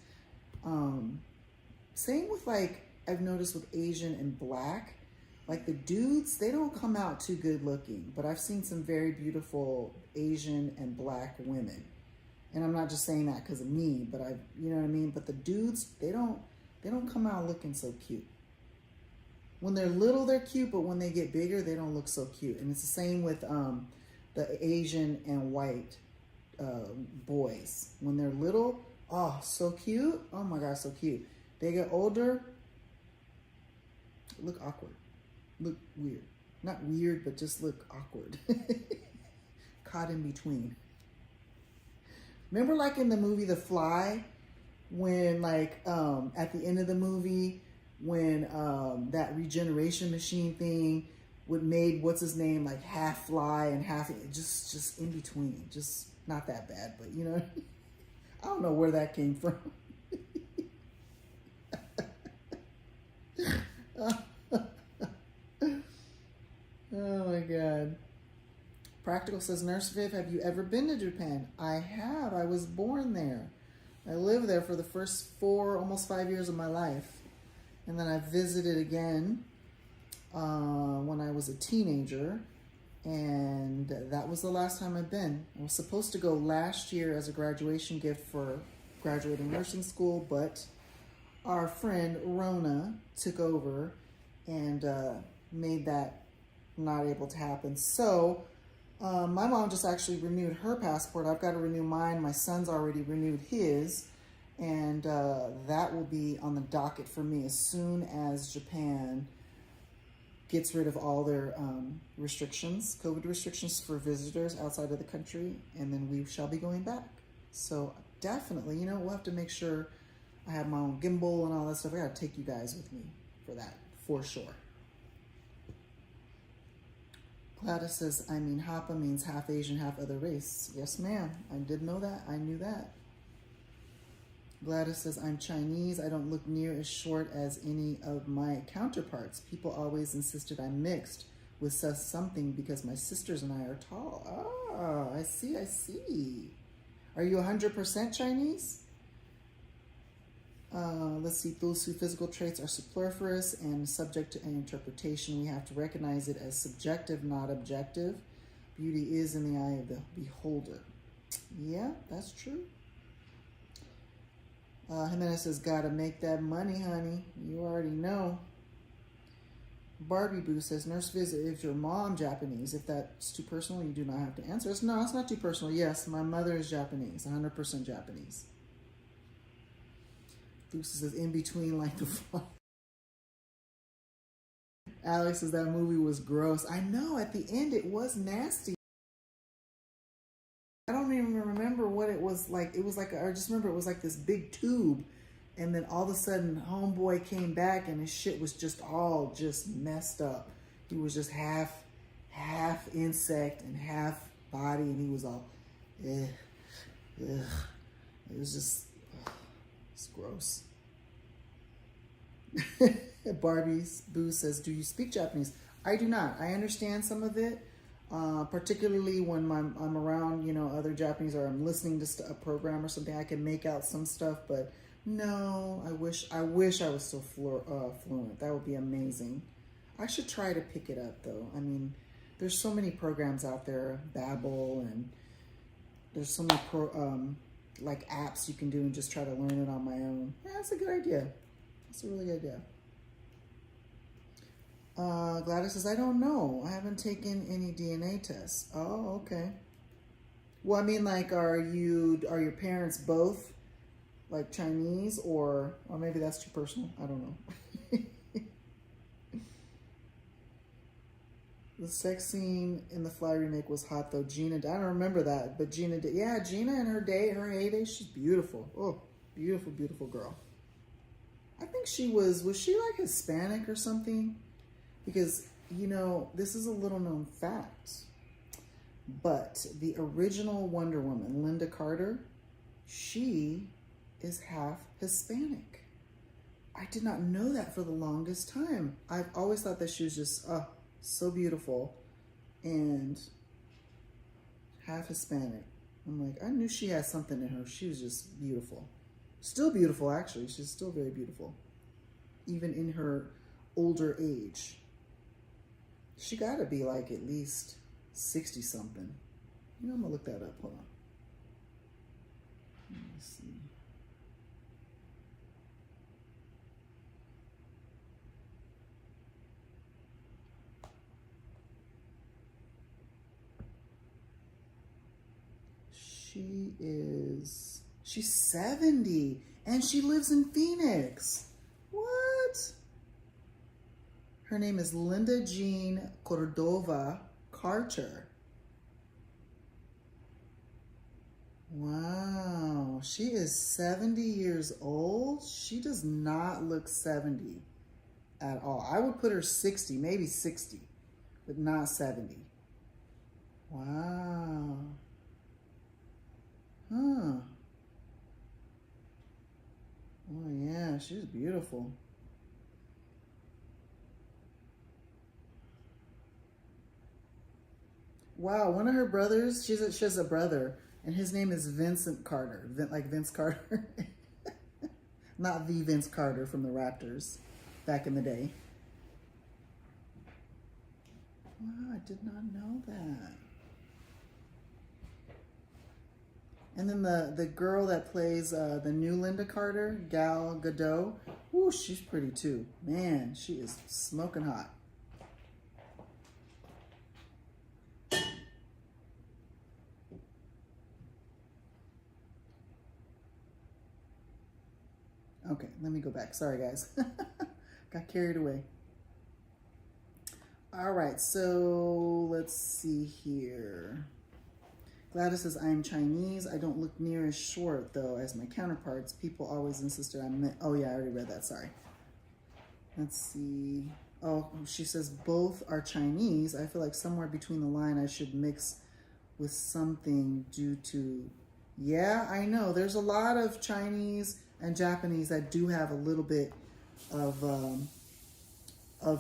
Same with like, I've noticed with Asian and black, like the dudes, they don't come out too good looking, but I've seen some very beautiful Asian and black women. And I'm not just saying that because of me, but you know what I mean? But the dudes, they don't come out looking so cute. When they're little, they're cute, but when they get bigger, they don't look so cute. And it's the same with the Asian and white boys. When they're little, oh, so cute. Oh my God, so cute. They get older, look awkward, look weird. Not weird, but just look awkward. Caught in between. Remember like in the movie The Fly, when like at the end of the movie, when that regeneration machine thing would made what's his name like half fly and half just in between, just not that bad, but you know, I don't know where that came from. Oh my God. Practical says, Nurse Viv, have you ever been to Japan? I have. I was born there. I lived there for the first almost 5 years of my life. And then I visited again when I was a teenager. And that was the last time I've been. I was supposed to go last year as a graduation gift for graduating nursing school, but our friend Rona took over and made that not able to happen. So my mom just actually renewed her passport. I've got to renew mine. My son's already renewed his. And that will be on the docket for me as soon as Japan gets rid of all their restrictions, COVID restrictions for visitors outside of the country. And then we shall be going back. So definitely, you know, we'll have to make sure I have my own gimbal and all that stuff. I got to take you guys with me for that, for sure. Gladys says, I mean, Hapa means half Asian, half other race. Yes, ma'am. I did know that. I knew that. Gladys says, I'm Chinese. I don't look near as short as any of my counterparts. People always insisted I'm mixed with something because my sisters and I are tall. Ah, I see, I see. Are you 100% Chinese? Let's see, those two physical traits are superfluous and subject to interpretation. We have to recognize it as subjective, not objective. Beauty is in the eye of the beholder. Yeah, that's true. Jimenez says, gotta make that money, honey. You already know. Barbie Boo says, Nurse Visit, is your mom Japanese? If that's too personal, you do not have to answer. No, it's not too personal. Yes, my mother is Japanese, 100% Japanese. Lucy says, in between like the fly. Alex says, that movie was gross. I know, at the end it was nasty. I don't even remember what it was like. It was like, I just remember it was like this big tube. And then all of a sudden, homeboy came back and his shit was just all just messed up. He was just half insect and half body, and he was all, ugh. It was just, it's gross. Barbie's Boo says, do you speak Japanese? I do not. I understand some of it, particularly when I'm around, you know, other Japanese, or I'm listening to a program or something. I can make out some stuff, but no, I wish I was still fluent. That would be amazing. I should try to pick it up, though. I mean, there's so many programs out there, Babbel, and there's so many like apps you can do and just try to learn it on my own. Yeah, that's a good idea. That's a really good idea. Gladys says, I don't know. I haven't taken any DNA tests. Oh, okay. Well, I mean, like, are your parents both like Chinese, or maybe that's too personal. I don't know. The sex scene in the Fly remake was hot though. Gina, I don't remember that, but Gina did. Yeah, Gina in her heyday, she's beautiful. Oh, beautiful, beautiful girl. I think was she like Hispanic or something? Because, you know, this is a little known fact, but the original Wonder Woman, Linda Carter, she is half Hispanic. I did not know that for the longest time. I've always thought that she was just so beautiful and half Hispanic. I'm like, I knew she had something in her. She was just beautiful. Still beautiful, actually. She's still very beautiful. Even in her older age. She got to be like at least 60 something. You know, I'm going to look that up. Hold on. Let me see. She's 70 and she lives in Phoenix. What? Her name is Linda Jean Cordova Carter. Wow, she is 70 years old. She does not look 70 at all. I would put her 60, maybe 60, but not 70. Wow. Huh. Oh yeah, she's beautiful. Wow, one of her brothers, she has a brother, and his name is Vincent Carter. Like Vince Carter. Not the Vince Carter from the Raptors back in the day. Wow, I did not know that. And then the girl that plays the new Linda Carter, Gal Gadot, ooh, she's pretty too. Man, she is smoking hot. Okay, let me go back. Sorry, guys. Got carried away. All right, so let's see here. Gladys says, I am Chinese. I don't look near as short, though, as my counterparts. People always insisted I meant... Oh, yeah, I already read that. Sorry. Let's see. Oh, she says, both are Chinese. I feel like somewhere between the line I should mix with something due to... Yeah, I know. There's a lot of Chinese and Japanese that do have a little bit of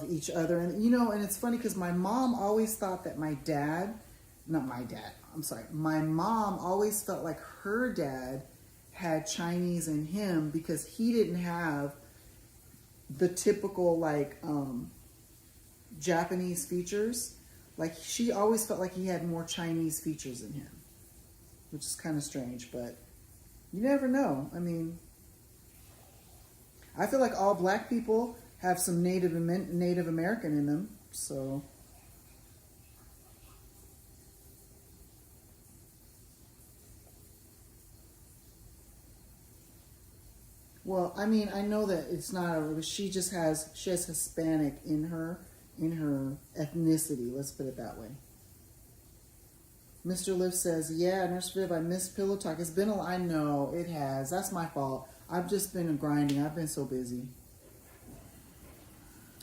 each other. And, you know, and it's funny because my mom always thought that my dad... Not my dad. I'm sorry. My mom always felt like her dad had Chinese in him because he didn't have the typical like Japanese features. Like she always felt like he had more Chinese features in him, which is kind of strange, but you never know. I mean, I feel like all black people have some Native American in them, so... Well, I mean, I know that it's not she has Hispanic in her ethnicity. Let's put it that way. Mr. Liv says, yeah, Nurse Viv, I miss Pillow Talk. It's been I know it has. That's my fault. I've just been grinding. I've been so busy.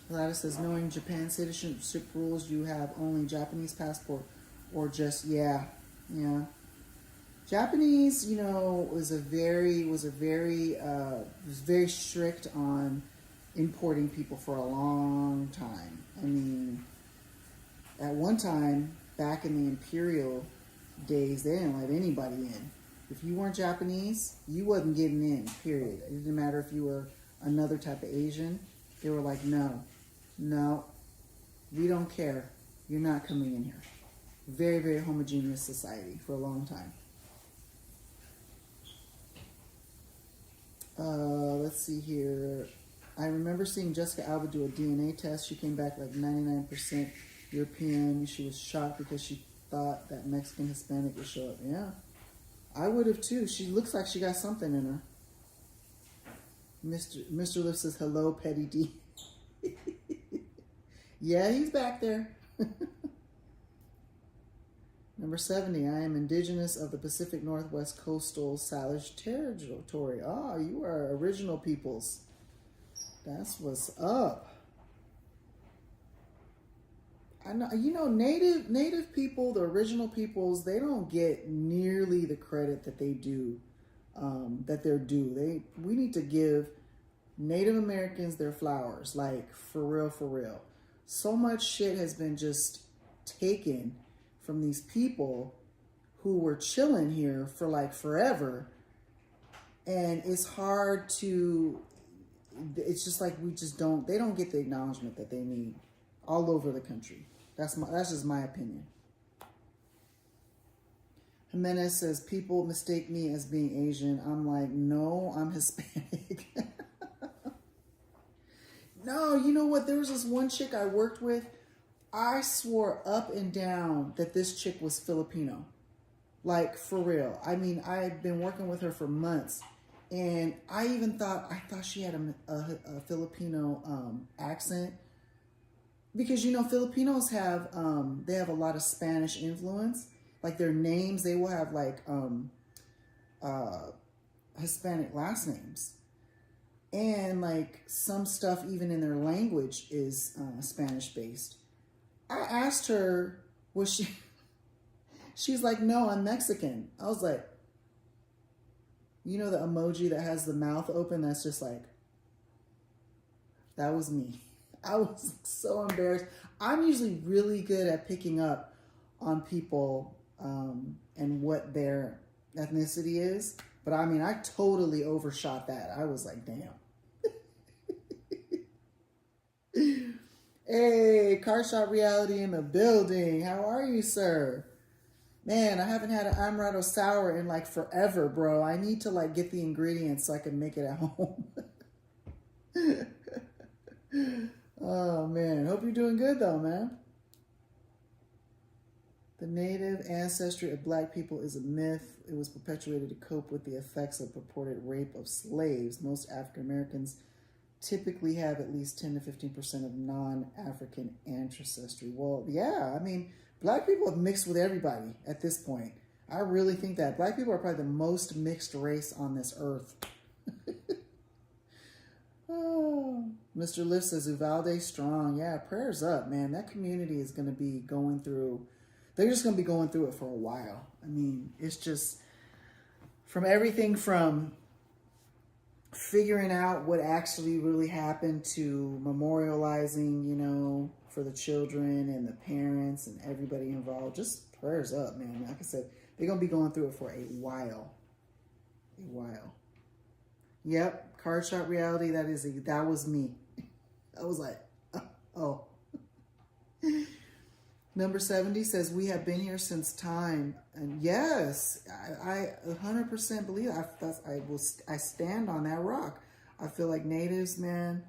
Gladys says, knowing Japan citizenship rules, you have only Japanese passport or just, yeah. Japanese, you know, was very strict on importing people for a long time. I mean, at one time, back in the imperial days, they didn't let anybody in. If you weren't Japanese, you wasn't getting in, period. It didn't matter if you were another type of Asian. They were like, no, we don't care. You're not coming in here. Very, very homogeneous society for a long time. Let's see here. I remember seeing Jessica Alba do a DNA test. She came back like 99% European. She was shocked because she thought that Mexican Hispanic would show up. Yeah, I would have too. She looks like she got something in her. Mr. Lift says, hello, Petty D. Yeah, he's back there. Number 70, I am indigenous of the Pacific Northwest Coastal Salish Territory. Ah, you are original peoples. That's what's up. I know, you know, native people, the original peoples, they don't get nearly the credit that they do, that they're due. We need to give Native Americans, their flowers. Like, for real, for real. So much shit has been just taken from these people who were chilling here for like forever. And it's hard to, it's just like they don't get the acknowledgement that they need all over the country. That's just my opinion. Jimenez says, people mistake me as being Asian. I'm like, no, I'm Hispanic. No, you know what? There was this one chick I worked with. I swore up and down that this chick was Filipino. Like, for real. I mean, I had been working with her for months. And I thought she had a Filipino accent. Because, you know, Filipinos have, they have a lot of Spanish influence. Like, their names, they will have, like, Hispanic last names. And, like, some stuff even in their language is Spanish-based. I asked her, was she... She's like, no, I'm Mexican. I was like, you know the emoji that has the mouth open? That's just like, that was me. I was so embarrassed. I'm usually really good at picking up on people and what their ethnicity is. But I mean, I totally overshot that. I was like, damn. Hey, Car Shop Reality in the building. How are you, sir? Man, I haven't had an amaretto sour in like forever, bro. I need to like get the ingredients so I can make it at home. Oh, man. Hope you're doing good, though, man. The native ancestry of black people is a myth. It was perpetuated to cope with the effects of purported rape of slaves. Most African Americans typically have at least 10 to 15% of non-African ancestry. Well, yeah, I mean, black people have mixed with everybody at this point. I really think that. Black people are probably the most mixed race on this earth. Oh, Mr. Lift says, Uvalde strong. Yeah, prayers up, man. That community is going to be going through, they're just going to be going through it for a while. I mean, it's just from everything from figuring out what actually really happened to memorializing, you know, for the children and the parents and everybody involved. Just prayers up, man. Like I said, they're going to be going through it for a while. A while. Yep, Card Shop Reality, that was me. I was like, oh. Number 70 says, we have been here since time. And yes, I 100% believe I stand on that rock. I feel like natives, man,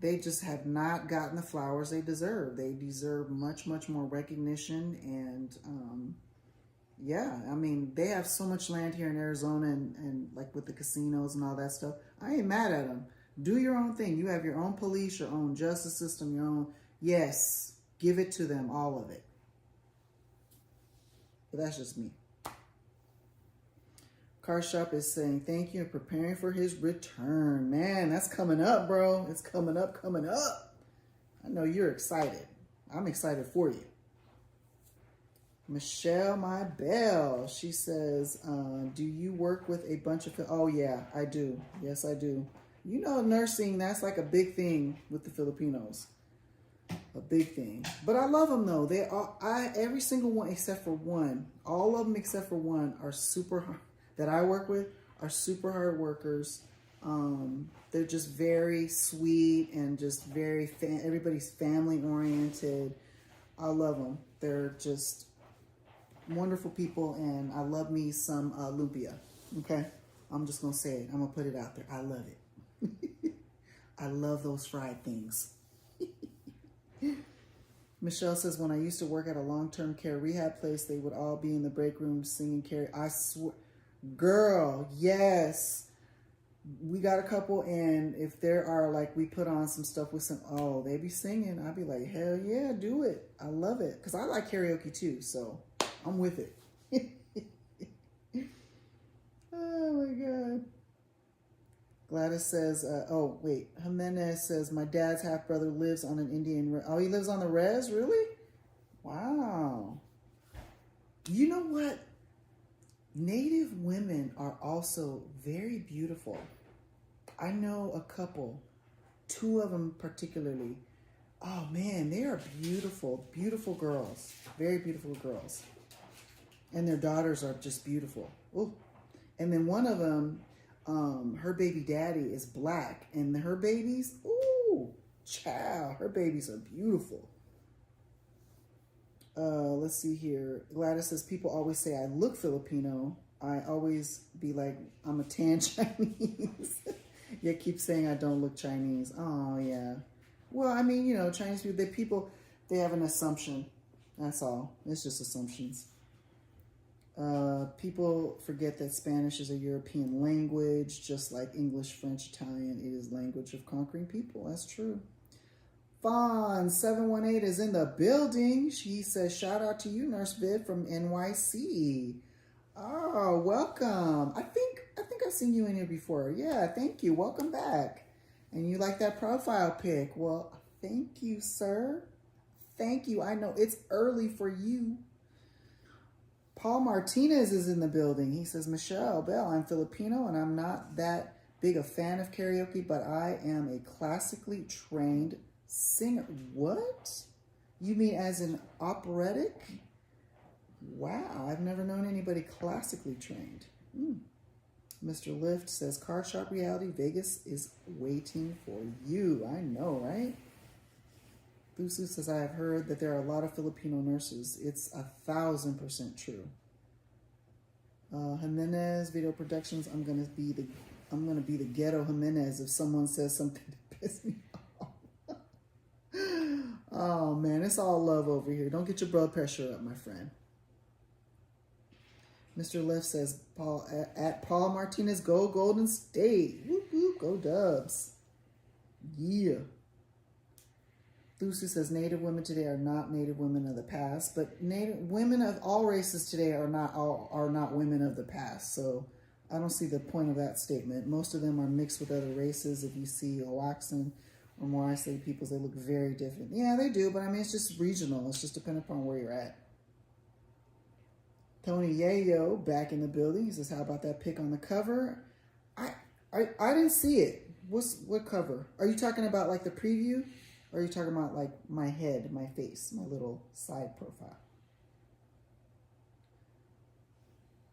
they just have not gotten the flowers they deserve. They deserve much, much more recognition. And yeah, I mean, they have so much land here in Arizona and like with the casinos and all that stuff. I ain't mad at them. Do your own thing. You have your own police, your own justice system, your own, yes. Give it to them, all of it. But that's just me. Car Shop is saying, thank you and preparing for his return. Man, that's coming up, bro. It's coming up, coming up. I know you're excited. I'm excited for you. Michelle My Belle, she says, do you work with a bunch of, oh yeah, I do. Yes, I do. You know, nursing, that's like a big thing with the Filipinos. A big thing. But I love them though. They are, every single one except for one, all of them except for one are super hard, that I work with are super hard workers. They're just very sweet and just very, everybody's family oriented. I love them. They're just wonderful people, and I love me some lumpia. Okay? I'm just going to say it. I'm going to put it out there. I love it. I love those fried things. Michelle says, when I used to work at a long-term care rehab place, they would all be in the break room singing Carrie. I swear, girl, yes. We got a couple, and if there are, like, we put on some stuff with some, oh, they be singing. I'd be like, hell yeah, do it. I love it. Because I like karaoke too, so I'm with it. Oh my God. Gladys says, oh, wait. Jimenez says, my dad's half-brother lives on an Indian... Oh, he lives on the res? Really? Wow. You know what? Native women are also very beautiful. I know a couple, two of them particularly. Oh man, they are beautiful, beautiful girls. Very beautiful girls. And their daughters are just beautiful. Ooh. And then one of them, her baby daddy is black. And her babies, ooh, child, her babies are beautiful. Let's see here. Gladys says, people always say I look Filipino. I always be like, I'm a tan Chinese. Yeah, keep saying I don't look Chinese. Oh, yeah. Well, I mean, you know, Chinese people, they have an assumption. That's all. It's just assumptions. People forget that Spanish is a European language, just like English, French, Italian. It is language of conquering people. That's true. Fawn 718 is in the building. She says, shout out to you, NurseViv from NYC. Oh, welcome. I think I've seen you in here before. Yeah, thank you. Welcome back. And you like that profile pic. Well, thank you, sir. Thank you. I know it's early for you. Paul Martinez is in the building. He says, Michelle Bell, I'm Filipino and I'm not that big a fan of karaoke, but I am a classically trained singer. What? You mean as an operatic? Wow, I've never known anybody classically trained. Mr. Lift says, Card Sharp Reality, Vegas is waiting for you. I know, right? Busu says, I have heard that there are a lot of Filipino nurses. It's 1,000% true. Jimenez Video Productions, I'm gonna be the ghetto Jimenez if someone says something to piss me off. Oh man, it's all love over here. Don't get your blood pressure up, my friend. Mr. Lift says, Paul Martinez, go Golden State. Whoop, whoop, go Dubs. Yeah. Lucy says, Native women today are not Native women of the past, but Native women of all races today are not women of the past. So I don't see the point of that statement. Most of them are mixed with other races. If you see Oaxacan or more isolated peoples, they look very different. Yeah, they do, but I mean, it's just regional. It's just depending upon where you're at. Tony Yayo back in the building. He says, how about that pic on the cover? I didn't see it. What cover? Are you talking about like the preview? Or are you talking about like my head, my face, my little side profile?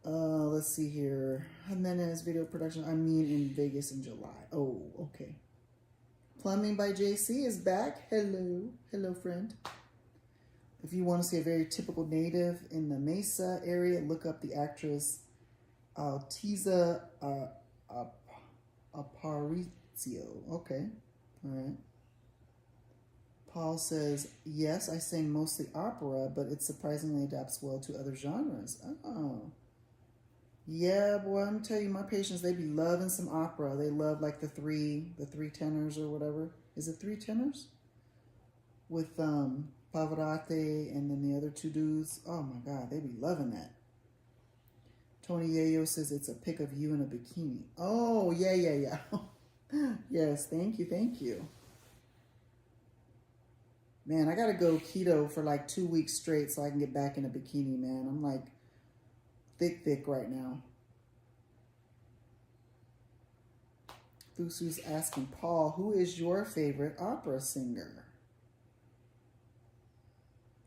Let's see here. Jimenez Video Production. I mean in Vegas in July. Oh, okay. Plumbing by JC is back. Hello. Hello, friend. If you want to see a very typical native in the Mesa area, look up the actress Altiza Aparicio. Okay. All right. Paul says, yes, I sing mostly opera, but it surprisingly adapts well to other genres. Oh. Yeah, boy, I'm tell you, my patients, they be loving some opera. They love like the three tenors or whatever. Is it three tenors? With Pavarotti and then the other two dudes. Oh my God, they be loving that. Tony Yayo says it's a pic of you in a bikini. Oh, yeah. Yes, thank you. Man, I gotta go keto for like 2 weeks straight so I can get back in a bikini, man. I'm like thick right now. Thusu's asking Paul, who is your favorite opera singer?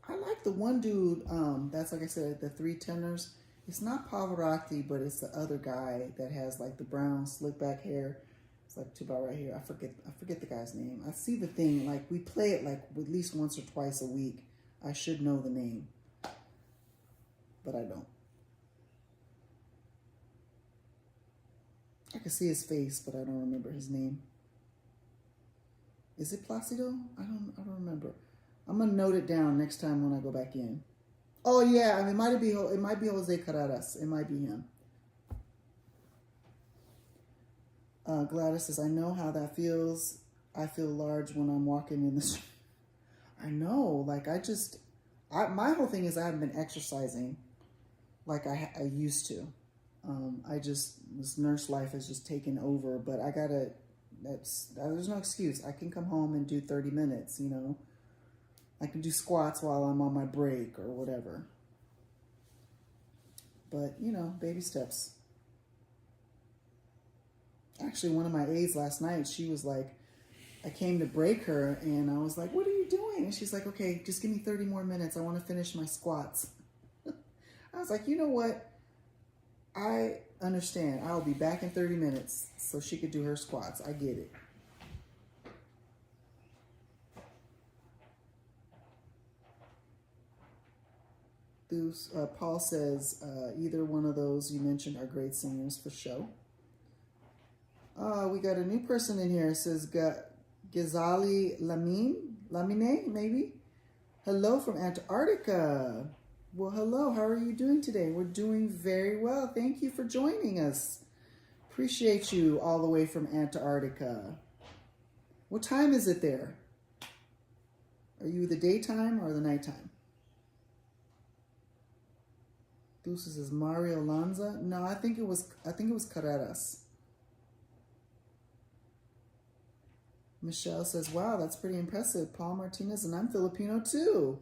I like the one dude, that's like I said, the three tenors. It's not Pavarotti, but it's the other guy that has like the brown slick back hair. It's like to about right here. I forget the guy's name. I see the thing, like we play it like at least once or twice a week. I should know the name, but I don't. I can see his face, but I don't remember his name. Is it Placido? I don't remember. I'm gonna note it down next time when I go back in. Oh yeah, I mean, it might be Jose Carreras. It might be him. Gladys says, I know how that feels. I feel large when I'm walking in the street. I know, like my whole thing is I haven't been exercising like I used to. This nurse life has just taken over, but there's no excuse. I can come home and do 30 minutes, you know. I can do squats while I'm on my break or whatever. But, you know, baby steps. Actually, one of my aides last night, she was like, I came to break her, and I was like, what are you doing? And she's like, okay, just give me 30 more minutes. I want to finish my squats. I was like, you know what? I understand. I'll be back in 30 minutes so she could do her squats. I get it. Paul says, either one of those you mentioned are great singers for show. We got a new person in here. It says Ghazali Lamine, maybe? Hello from Antarctica. Well, hello. How are you doing today? We're doing very well. Thank you for joining us. Appreciate you all the way from Antarctica. What time is it there? Are you the daytime or the nighttime? Deuce says Mario Lanza. No, I think it was Carreras. Michelle says, wow, that's pretty impressive. Paul Martinez, and I'm Filipino too.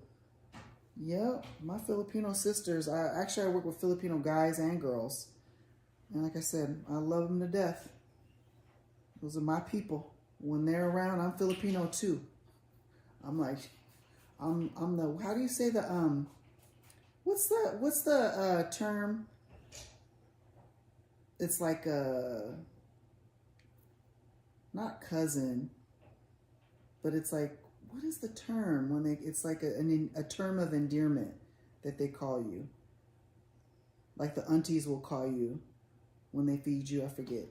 Yep, my Filipino sisters. I work with Filipino guys and girls. And like I said, I love them to death. Those are my people. When they're around, I'm Filipino too. I'm like, I'm the, how do you say the, what's the term? It's like not cousin, but it's like, what is the term when it's like a term of endearment that they call you? Like the aunties will call you when they feed you, I forget.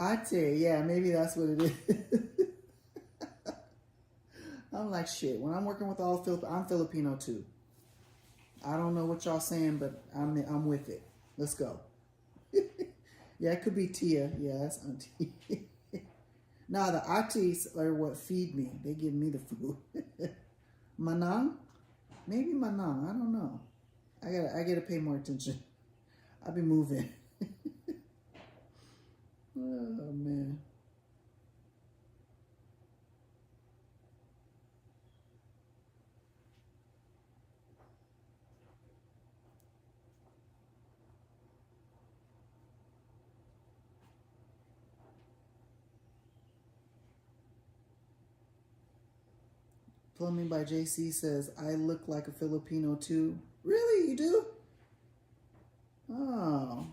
Ate, yeah, maybe that's what it is. I'm like, shit, when I'm working with all I'm Filipino too. I don't know what y'all saying, but I'm with it. Let's go. Yeah, it could be Tia. Yeah, that's auntie. Nah, the aunties are what feed me. They give me the food. Manang? Maybe Manang. I don't know. I gotta pay more attention. I'll be moving. Oh man. Plumbing by JC says, I look like a Filipino too. Really? You do? Oh.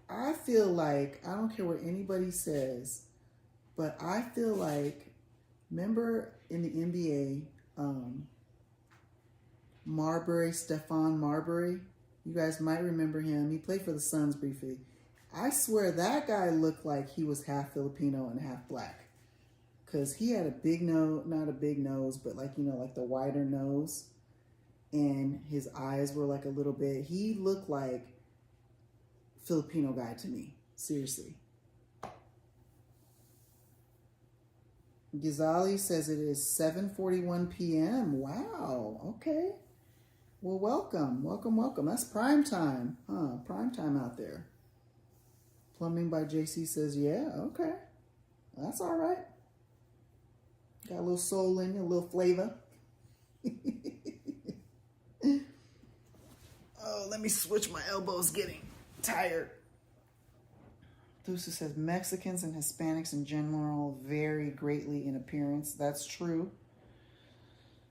I feel like, I don't care what anybody says, but I feel like, remember in the NBA, Stephon Marbury? You guys might remember him. He played for the Suns briefly. I swear that guy looked like he was half Filipino and half black. Because he had a big nose, not a big nose, but like, like the wider nose. And his eyes were like a little bit, he looked like Filipino guy to me. Seriously. Ghazali says it is 7:41 p.m. Wow. Okay. Well, welcome. Welcome, welcome. That's prime time. Huh? Prime time out there. Plumbing by JC says, yeah, okay. That's all right. Got a little soul in you, a little flavor. Oh, let me switch my elbows, getting tired. Thusa says Mexicans and Hispanics in general vary greatly in appearance. That's true.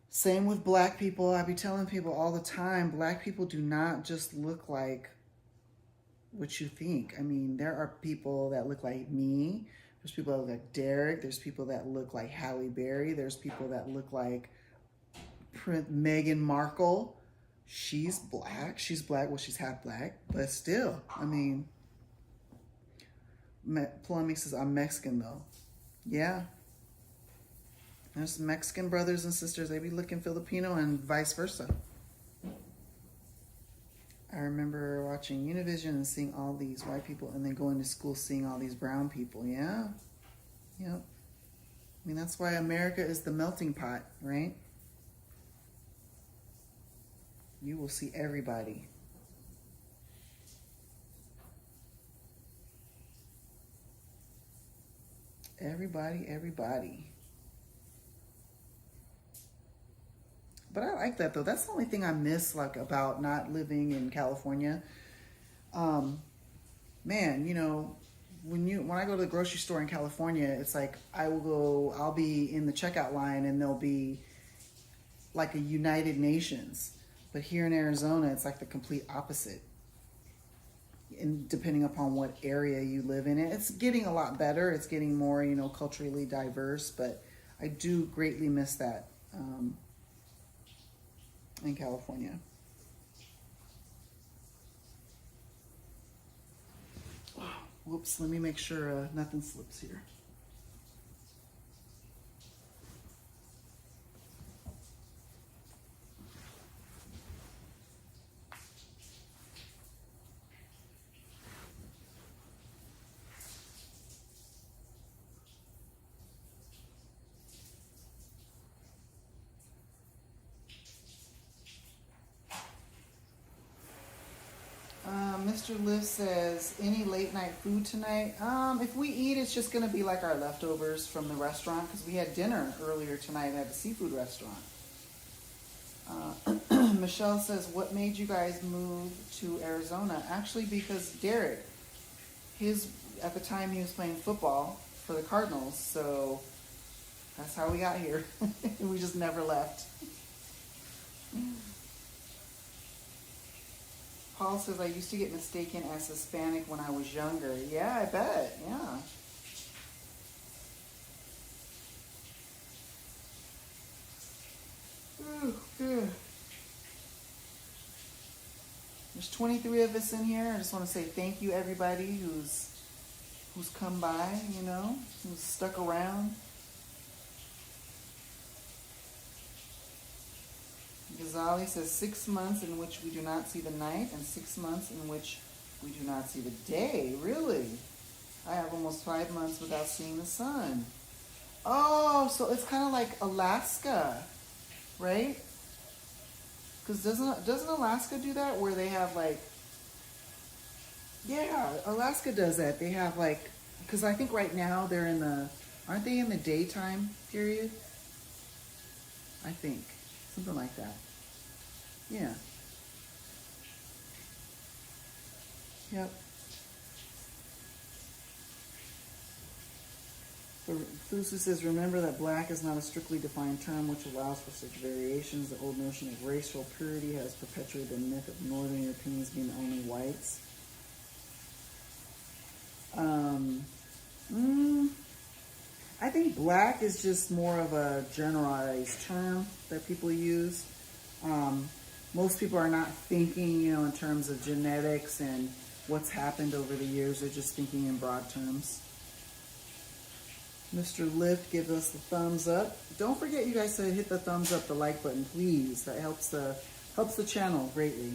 Same with black people. I be telling people all the time, black people do not just look like what you think. I mean, there are people that look like me. There's people that look like Derek. There's people that look like Halle Berry. There's people that look like Meghan Markle. She's black. She's black. Well, she's half black. But still, I mean, Plumbing says, I'm Mexican, though. Yeah. There's Mexican brothers and sisters. They be looking Filipino and vice versa. I remember watching Univision and seeing all these white people and then going to school seeing all these brown people. Yeah. Yep. I mean, that's why America is the melting pot, right? You will see everybody. Everybody. But I like that though. That's the only thing I miss like about not living in California. Man, you know, when I go to the grocery store in California, it's like I'll be in the checkout line and there'll be like a United Nations. But here in Arizona, it's like the complete opposite. And depending upon what area you live in, it's getting a lot better. It's getting more, you know, culturally diverse. But I do greatly miss that in California. Whoops, let me make sure nothing slips here. Mr. Lift says, any late night food tonight? If we eat, it's just going to be like our leftovers from the restaurant because we had dinner earlier tonight at the seafood restaurant. Michelle says, what made you guys move to Arizona? Actually, because Derek, at the time he was playing football for the Cardinals, so that's how we got here. We just never left. Paul says, I used to get mistaken as Hispanic when I was younger. Yeah, I bet. Yeah. Ooh, good. There's 23 of us in here. I just want to say thank you, everybody who's come by, you know, who's stuck around. Ghazali says 6 months in which we do not see the night and 6 months in which we do not see the day. Really? I have almost 5 months without seeing the sun. Oh, so it's kind of like Alaska, right? Because doesn't Alaska do that where they have like, yeah, Alaska does that. They have like, because I think right now aren't they in the daytime period? I think. Something like that. Yeah. Yep. Thusu says, remember that black is not a strictly defined term which allows for such variations. The old notion of racial purity has perpetuated the myth of Northern Europeans being only whites. I think black is just more of a generalized term that people use. Most people are not thinking, you know, in terms of genetics and what's happened over the years. They're just thinking in broad terms. Mr. Lift gives us the thumbs up. Don't forget, you guys, to hit the thumbs up, the like button, please. That helps the channel greatly.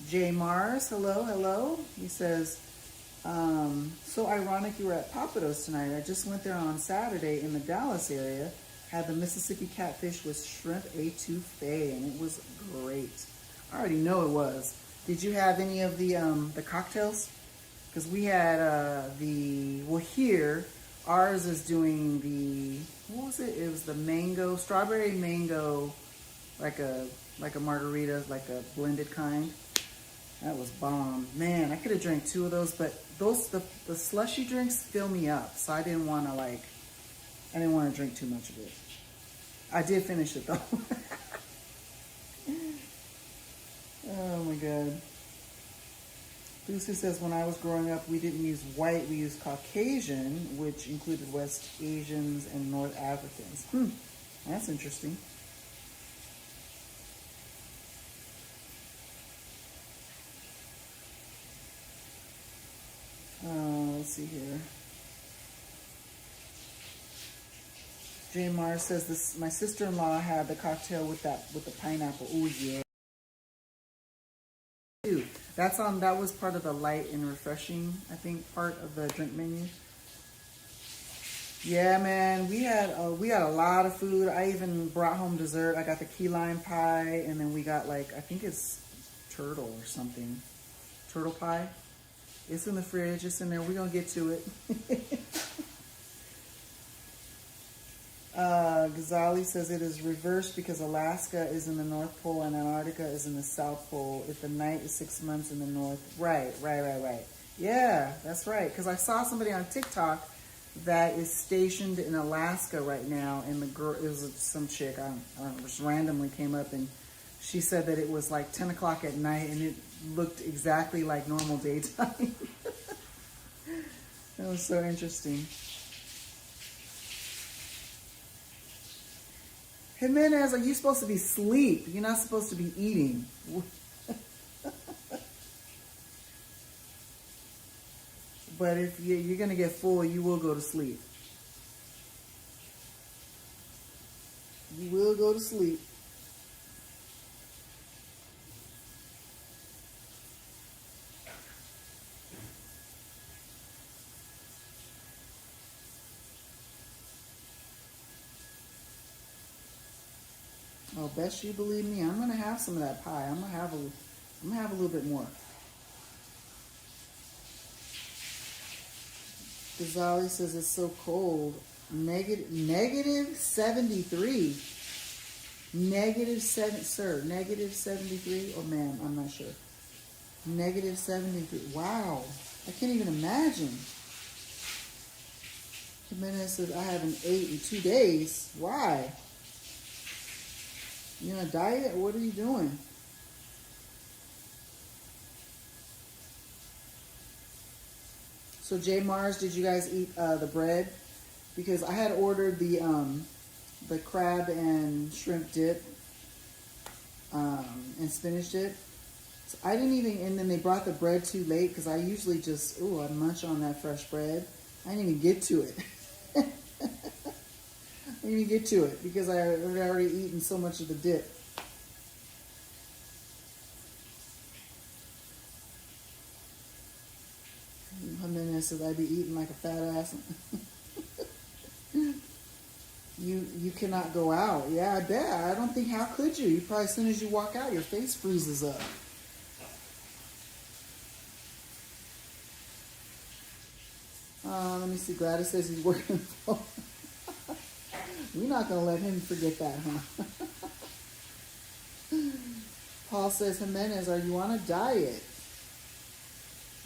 Jay Mars, hello. He says, so ironic you were at Papados tonight. I just went there on Saturday in the Dallas area. Had the Mississippi catfish with shrimp etouffee, and it was great. I already know it was. Did you have any of the cocktails? Because we had here, ours is doing what was it? It was the strawberry mango, like a margarita, like a blended kind. That was bomb. Man, I could have drank 2 of those, but the slushy drinks fill me up, so I didn't want to drink too much of it. I did finish it though. Oh my God. Lucy says, when I was growing up, we didn't use white, we used Caucasian, which included West Asians and North Africans. That's interesting. Let's see here. Jay Mars says, this. My sister-in-law had the cocktail with the pineapple. Oh yeah. That was part of the light and refreshing, I think, part of the drink menu. Yeah, man, we had a lot of food. I even brought home dessert. I got the key lime pie, and then we got I think it's turtle or something. Turtle pie. It's in the fridge. It's in there. We're gonna get to it. Ghazali says it is reversed because Alaska is in the North Pole and Antarctica is in the South Pole. If the night is 6 months in the North. Right. Yeah, that's right. Because I saw somebody on TikTok that is stationed in Alaska right now, and the girl, it was some chick, I don't know, just randomly came up, and she said that it was like 10 o'clock at night, and it looked exactly like normal daytime. That was so interesting. Jimenez, are you supposed to be asleep? You're not supposed to be eating. But if you're going to get full, you will go to sleep. You will go to sleep. Oh, best you believe me, I'm gonna have some of that pie. I'm gonna have a little bit more. Ghazali says it's so cold. Negative 73. Sir, negative 73 or ma'am, I'm not sure. Negative 73. Wow, I can't even imagine. Jimenez says I haven't ate in 2 days. Why? You on a diet? What are you doing? So J Mars, did you guys eat the bread? Because I had ordered the crab and shrimp dip and spinach dip. So I didn't even, and then they brought the bread too late because I usually just, I munch on that fresh bread. I didn't even get to it. I didn't even get to it because I had already eaten so much of the dip. Jimenez says I'd be eating like a fat ass. You cannot go out. Yeah, I bet. I don't think, how could you? You probably, as soon as you walk out, your face freezes up. Let me see. Gladys says he's working. We're not going to let him forget that, huh? Paul says, Jimenez, are you on a diet?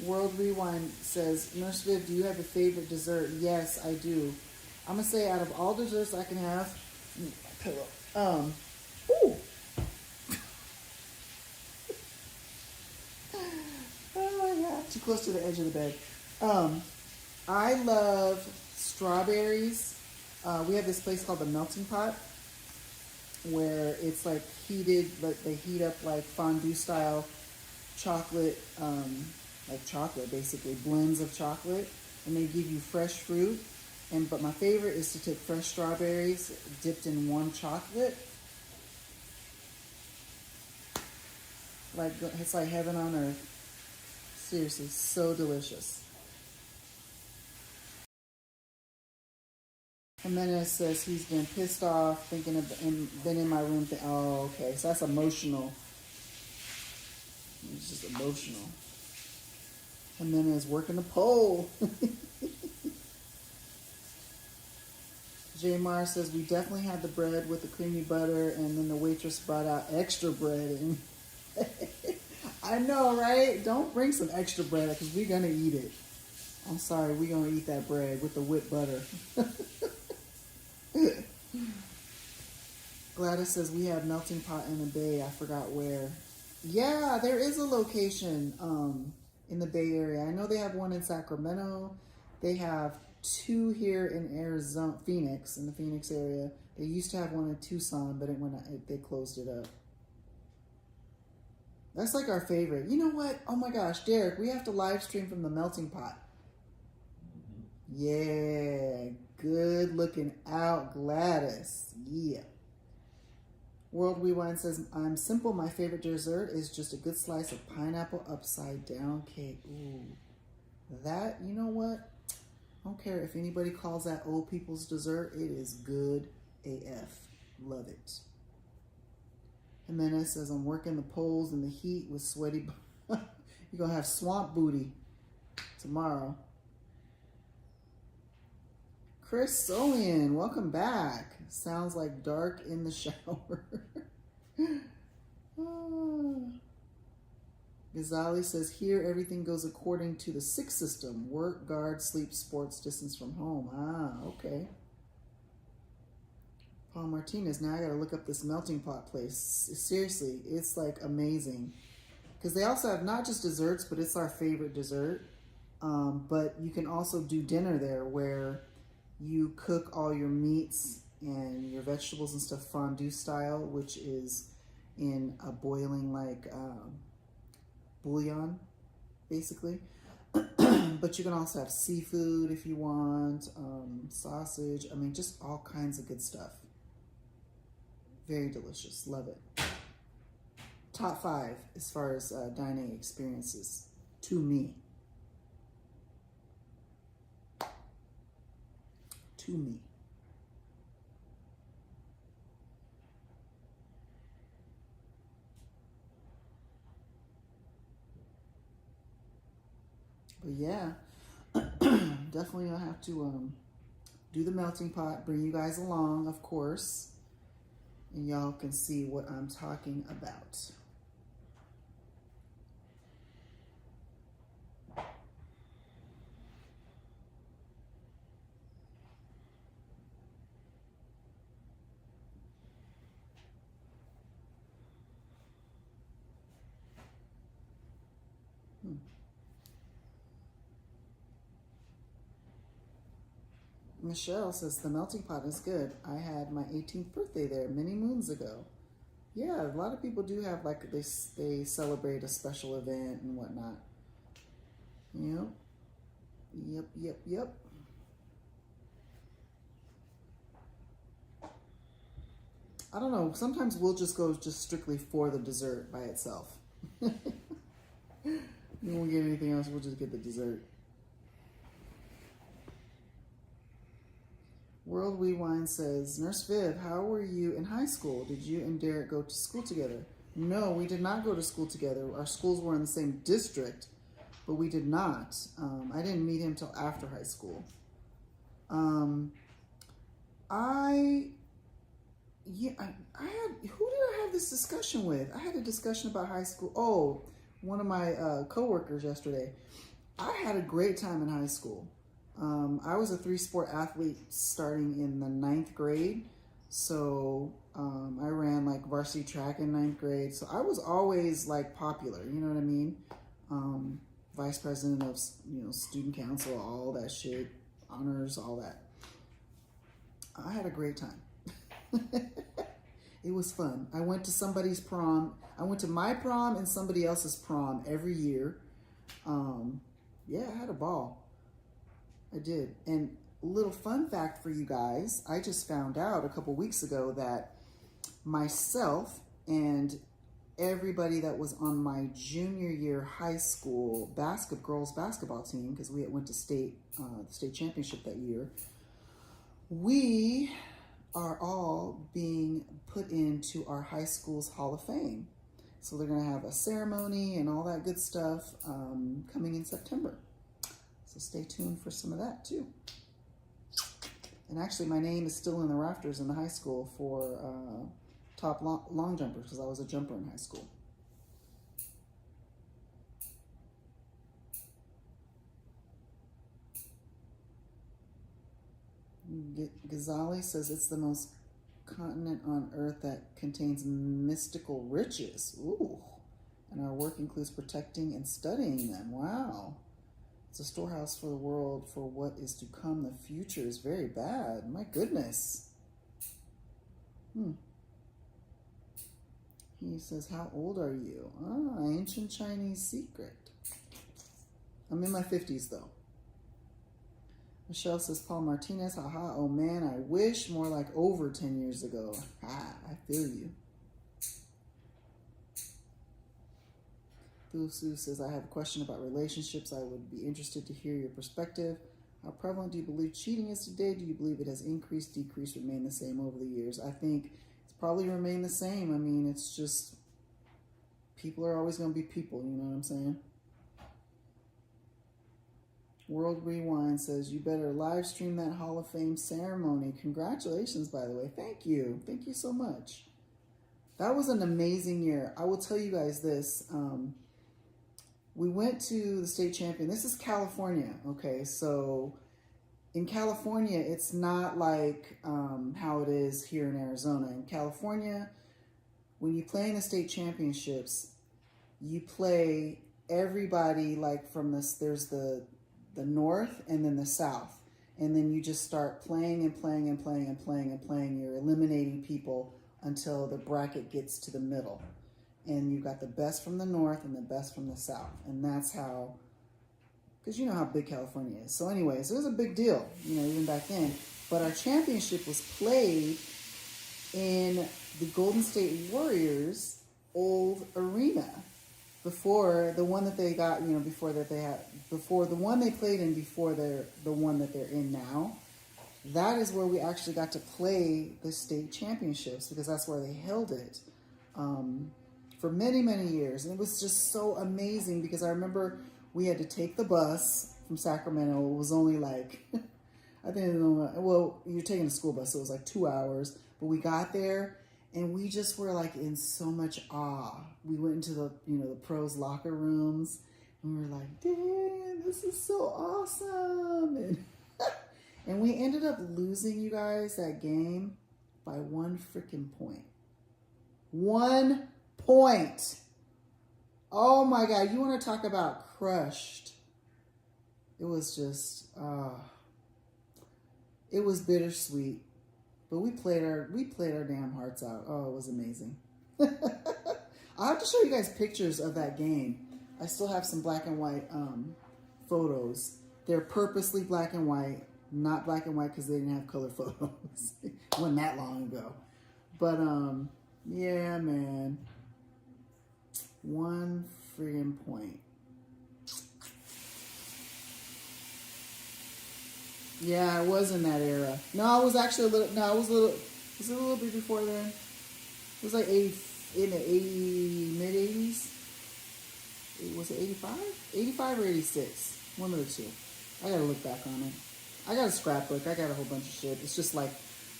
World Rewind says, NurseViv, do you have a favorite dessert? Yes, I do. I'm going to say out of all desserts I can have, ooh. Oh my God, too close to the edge of the bed. I love strawberries. We have this place called the Melting Pot where it's like heated, like they heat up like fondue style chocolate, like chocolate basically, blends of chocolate, and they give you fresh fruit. But my favorite is to take fresh strawberries dipped in warm chocolate. Like, it's like heaven on earth. Seriously, so delicious. Jimenez says he's been pissed off, thinking of, and been in my room. Oh, okay, so that's emotional. It's just emotional. Jimenez working the pole. J. Mar says we definitely had the bread with the creamy butter, and then the waitress brought out extra bread. And I know, right? Don't bring some extra bread because we're gonna eat it. I'm sorry, we're gonna eat that bread with the whipped butter. Gladys says we have Melting Pot in the Bay. I forgot where. Yeah, there is a location in the Bay Area. I know they have one in Sacramento. They have 2 here in Arizona, Phoenix, in the Phoenix area. They used to have one in Tucson, but they closed it up. That's like our favorite. You know what? Oh my gosh, Derek, we have to live stream from the Melting Pot. Yeah, good looking out, Gladys. Yeah. World Rewind says, I'm simple. My favorite dessert is just a good slice of pineapple upside down cake. Ooh, that, you know what? I don't care if anybody calls that old people's dessert. It is good AF. Love it. Jimenez says, I'm working the poles in the heat with sweaty. You're going to have swamp booty tomorrow. Chris Solian, welcome back. Sounds like dark in the shower. Ghazali says, here everything goes according to the SIX system. Work, guard, sleep, sports, distance from home. Ah, okay. Paul Martinez, now I gotta look up this melting pot place. Seriously, it's like amazing. Because they also have not just desserts, but it's our favorite dessert. But you can also do dinner there where you cook all your meats and your vegetables and stuff fondue style, which is in a boiling like bouillon, basically. But you can also have seafood if you want, sausage. I mean, just all kinds of good stuff. Very delicious. Love it. Top 5 as far as dining experiences to me. To me. But yeah, definitely I'll have to do the melting pot, bring you guys along, of course, and y'all can see what I'm talking about. Michelle says the melting pot is good. I had my 18th birthday there many moons ago. Yeah, a lot of people do have like they celebrate a special event and whatnot. Yep. I don't know. Sometimes we'll just go just strictly for the dessert by itself. We won't get anything else. We'll just get the dessert. World We Wine says, Nurse Viv, how were you in high school? Did you and Derek go to school together? No, we did not go to school together. Our schools were in the same district, but we did not. I didn't meet him till after high school. I had, who did I have this discussion with? I had a discussion about high school. Oh, one of my coworkers yesterday. I had a great time in high school. I was a 3-sport athlete starting in the 9th grade. So I ran like varsity track in 9th grade. So I was always like popular, you know what I mean? Vice president of, student council, all that shit, honors, all that. I had a great time. It was fun. I went to somebody's prom. I went to my prom and somebody else's prom every year. Yeah, I had a ball. I did. And a little fun fact for you guys, I just found out a couple weeks ago that myself and everybody that was on my junior year high school girls basketball team, because we went to state championship that year, we are all being put into our high school's Hall of Fame. So they're going to have a ceremony and all that good stuff coming in September. So stay tuned for some of that too. And actually my name is still in the rafters in the high school for top long jumpers, because I was a jumper in high school. Ghazali says it's the most continent on earth that contains mystical riches. Ooh. And our work includes protecting and studying them. Wow. It's a storehouse for the world for what is to come. The future is very bad. My goodness. He says, how old are you? Ah, ancient Chinese secret. I'm in my 50s though. Michelle says, Paul Martinez, haha, oh man, I wish more like over 10 years ago. I feel you. Thusu says, I have a question about relationships. I would be interested to hear your perspective. How prevalent do you believe cheating is today? Do you believe it has increased, decreased, remained the same over the years? I think it's probably remained the same. I mean, it's just, people are always going to be people, you know what I'm saying? World Rewind says, you better live stream that Hall of Fame ceremony. Congratulations, by the way. Thank you. Thank you so much. That was an amazing year. I will tell you guys this. We went to the state champion. This is California, okay? So in California, it's not like how it is here in Arizona. In California, when you play in the state championships, you play everybody like from this, there's the north and then the south. And then you just start playing and playing and playing and playing and playing. You're eliminating people until the bracket gets to the middle. And you've got the best from the north and the best from the south. And that's how, because you know how big California is. So anyways, it was a big deal, you know, even back then. But our championship was played in the Golden State Warriors' old arena. Before the one that they got, you know, before the one they played in before the one that they're in now. That is where we actually got to play the state championships, because that's where they held it for many, many years. And it was just so amazing, because I remember we had to take the bus from Sacramento. It was only like, I think, well, you're taking a school bus, so it was like 2 hours. But we got there, and we just were like in so much awe. We went into the, you know, the pros' locker rooms, and we were like, "Damn, this is so awesome!" And we ended up losing, you guys, that game by 1 freaking point. 1 point. Oh my God! You want to talk about crushed? It was just, it was bittersweet. But we played our damn hearts out. Oh, it was amazing. I'll have to show you guys pictures of that game. I still have some black and white photos. They're purposely black and white, not black and white because they didn't have color photos. It wasn't that long ago. But yeah, man. 1 friggin' point. Yeah, it was in that era. No, it was actually was it a little bit before then? It was like 80, in the 80, mid-80s. Was it 85? 85 or 86? One of the two. I gotta look back on it. I got a scrapbook. I got a whole bunch of shit. It's just like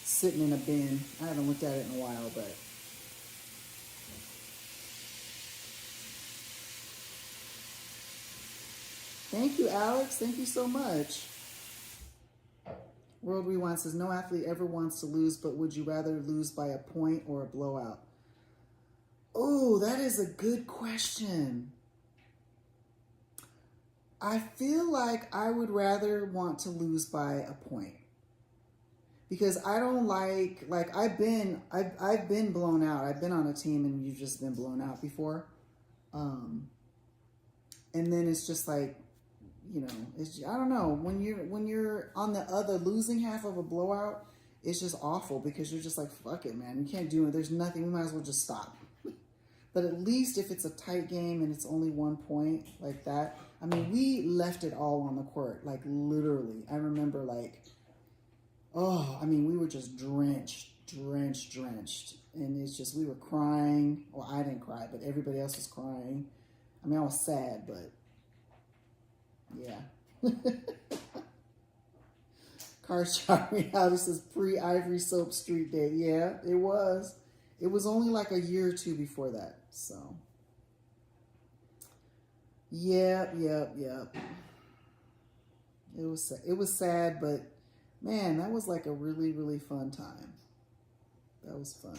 sitting in a bin. I haven't looked at it in a while, but. Thank you, Alex. Thank you so much. World Rewind says, no athlete ever wants to lose, but would you rather lose by a point or a blowout? Oh, that is a good question. I feel like I would rather want to lose by a point. Because I don't like I've been blown out. I've been on a team and you've just been blown out before. And then it's just like, you know, I don't know, when you're on the other losing half of a blowout, it's just awful, because you're just like, fuck it, man, you can't do it. There's nothing. We might as well just stop. But at least if it's a tight game and it's only 1 point like that, I mean, we left it all on the court, like literally. I remember like, oh, I mean, we were just drenched. And it's just, we were crying. Well, I didn't cry, but everybody else was crying. I mean, I was sad, but yeah. Car shot reality says pre-Ivory Soap Street Day. Yeah, it was. It was only like a year or two before that. So, yep. It was sad, but man, that was like a really, really fun time. That was fun.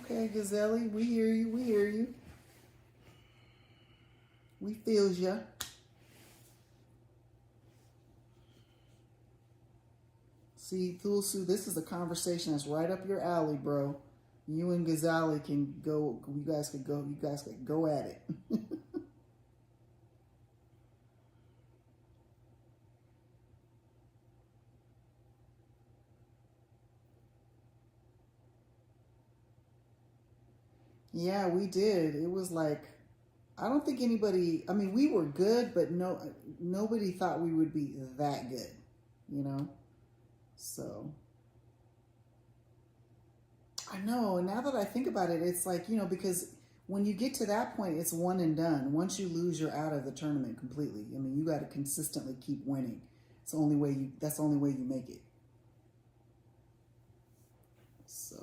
Okay, Gazelle, we hear you. We feels ya. See, Thulsu, this is a conversation that's right up your alley, bro. You and Gazelle can go, you guys could go at it. Yeah, we did. It was like, I don't think anybody, I mean, we were good, but nobody thought we would be that good, you know? So, I know. And now that I think about it, it's like, because when you get to that point, it's one and done. Once you lose, you're out of the tournament completely. I mean, you got to consistently keep winning. It's the only way that's the only way you make it. So.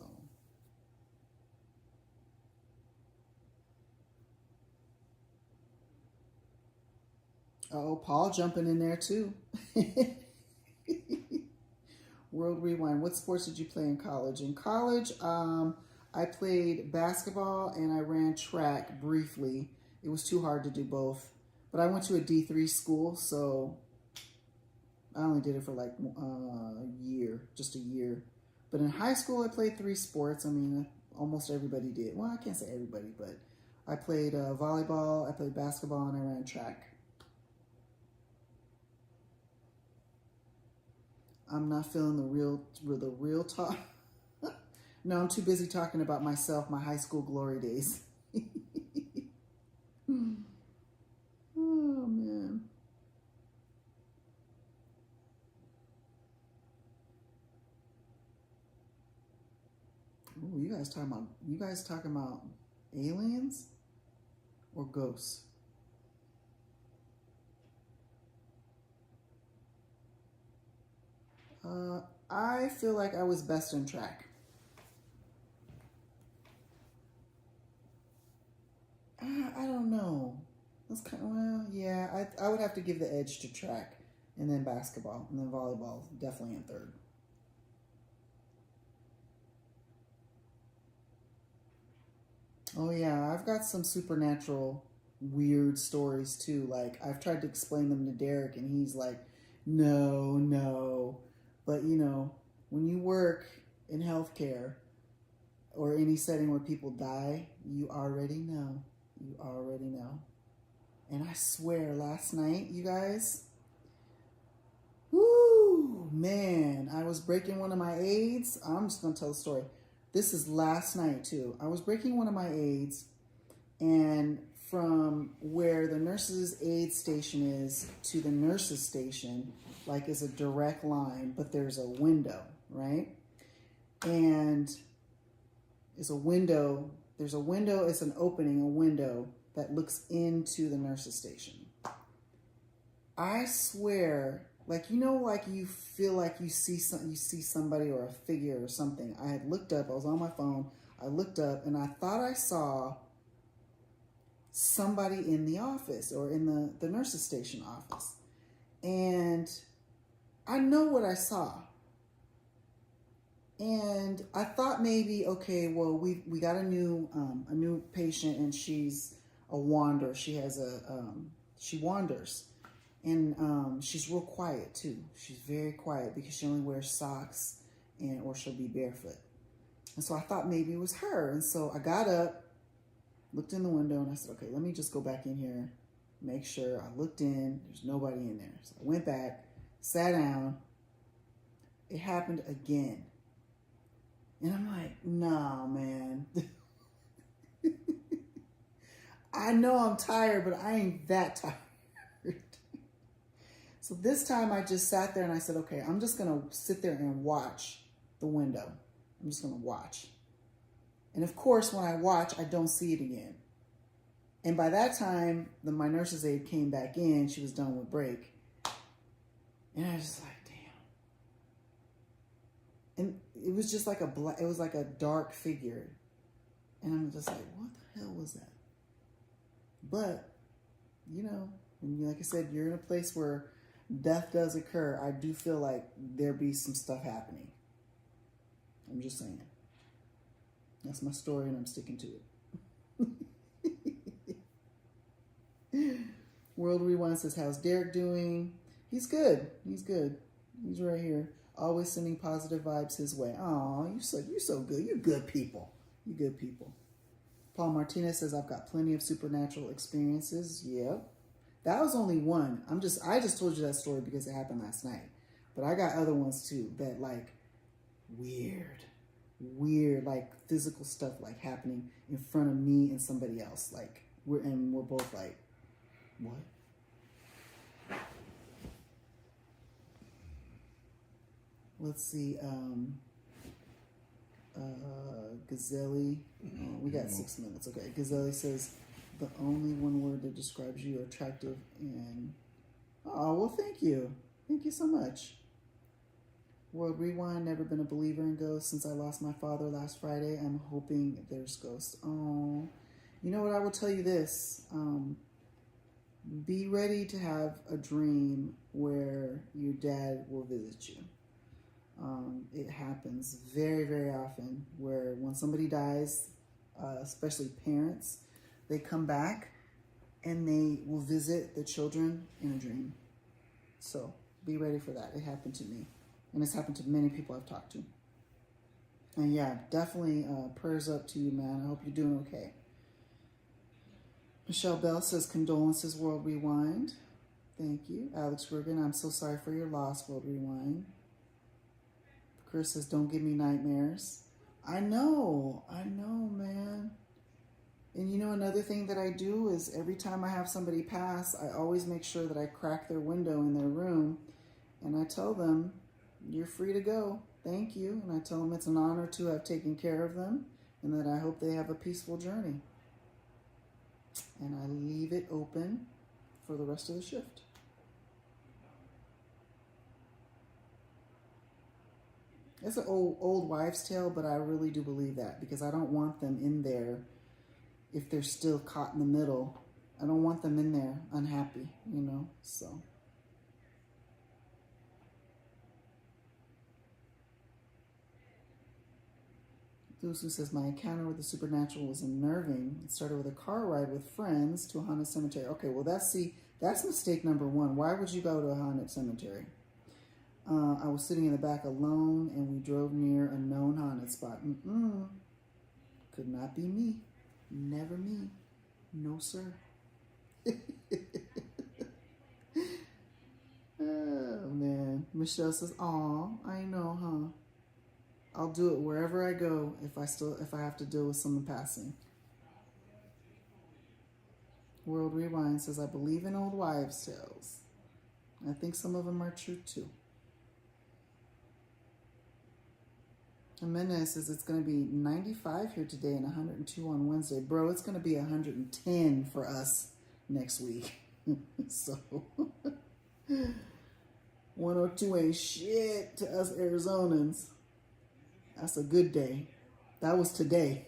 Oh, Paul jumping in there too. World Rewind. What sports did you play in college? In college, I played basketball and I ran track briefly. It was too hard to do both. But I went to a D3 school, so I only did it for like a year, just a year. But in high school, I played 3 sports. I mean, almost everybody did. Well, I can't say everybody, but I played volleyball, I played basketball, and I ran track. I'm not feeling the real talk. No, I'm too busy talking about myself, my high school glory days. Oh man. Ooh, you guys talking about aliens or ghosts? I feel like I was best in track. I don't know. That's kind of, well, yeah, I would have to give the edge to track, and then basketball, and then volleyball, definitely in third. Oh yeah, I've got some supernatural weird stories too. Like I've tried to explain them to Derek and he's like, no, no. But when you work in healthcare or any setting where people die, you already know. You already know. And I swear last night, you guys, whoo, man, I was breaking one of my aids. I'm just going to tell the story. This is last night too. I was breaking one of my aids, and from where the nurse's aid station is to the nurse's station, like is a direct line, but there's a window, right? And it's a window, it's an opening, a window that looks into the nurse's station. I swear, like you feel like you see somebody or a figure or something. I had looked up, I was on my phone, I looked up and I thought I saw somebody in the office or in the nurse's station office. And I know what I saw. And I thought maybe, okay, well, we got a new patient and she's a wanderer. She has she wanders. And she's real quiet too. She's very quiet because she only wears socks or she'll be barefoot. And so I thought maybe it was her. And so I got up, looked in the window, and I said, okay, let me just go back in here, make sure. I looked in, there's nobody in there. So I went back, sat down. It happened again. And I'm like, nah, man. I know I'm tired, but I ain't that tired. So this time I just sat there and I said, okay, I'm just going to sit there and watch the window. I'm just going to watch. And of course, when I watch, I don't see it again. And by that time, my nurse's aide came back in. She was done with break. And I was just like, damn. And it was just like it was like a dark figure. And I'm just like, what the hell was that? But, like I said, you're in a place where death does occur. I do feel like there be some stuff happening. I'm just saying. That's my story and I'm sticking to it. World Rewind says, how's Derek doing? He's good. He's good. He's right here. Always sending positive vibes his way. Oh, you're so good. You're good people. You good people. Paul Martinez says, I've got plenty of supernatural experiences. Yep. That was only one. I just told you that story because it happened last night. But I got other ones too that like weird, like physical stuff like happening in front of me and somebody else. Like we're both like, what? Let's see. Gazelle. We got 6 minutes. Okay. Gazelle says the only one word that describes you are attractive and. Oh, well, thank you. Thank you so much. World Rewind, never been a believer in ghosts since I lost my father last Friday. I'm hoping there's ghosts. Oh, you know what? I will tell you this. Be ready to have a dream where your dad will visit you. It happens very, very often where when somebody dies, especially parents, they come back and they will visit the children in a dream. So be ready for that. It happened to me. And it's happened to many people I've talked to. And yeah, definitely prayers up to you, man. I hope you're doing okay. Michelle Bell says, condolences, World Rewind. Thank you. Alex Rugen, I'm so sorry for your loss, World Rewind. Chris says, don't give me nightmares. I know, man. And you know, another thing that I do is every time I have somebody pass, I always make sure that I crack their window in their room. And I tell them, you're free to go. Thank you. And I tell them it's an honor to have taken care of them and that I hope they have a peaceful journey. And I leave it open for the rest of the shift. It's an old wives' tale, but I really do believe that because I don't want them in there if they're still caught in the middle. I don't want them in there unhappy, you know, so. Lucy says, my encounter with the supernatural was unnerving. It started with a car ride with friends to a haunted cemetery. Okay, well, that's mistake number one. Why would you go to a haunted cemetery? I was sitting in the back alone, and we drove near a known haunted spot. Could not be me. Never me. No, sir. Oh, man. Michelle says, aw, I know, huh? I'll do it wherever I go if I have to deal with someone passing. World Rewind says, I believe in old wives' tales. I think some of them are true too. Jimenez says it's going to be 95 here today and 102 on Wednesday. Bro, it's going to be 110 for us next week. So 102 ain't shit to us Arizonans. That's a good day. That was today.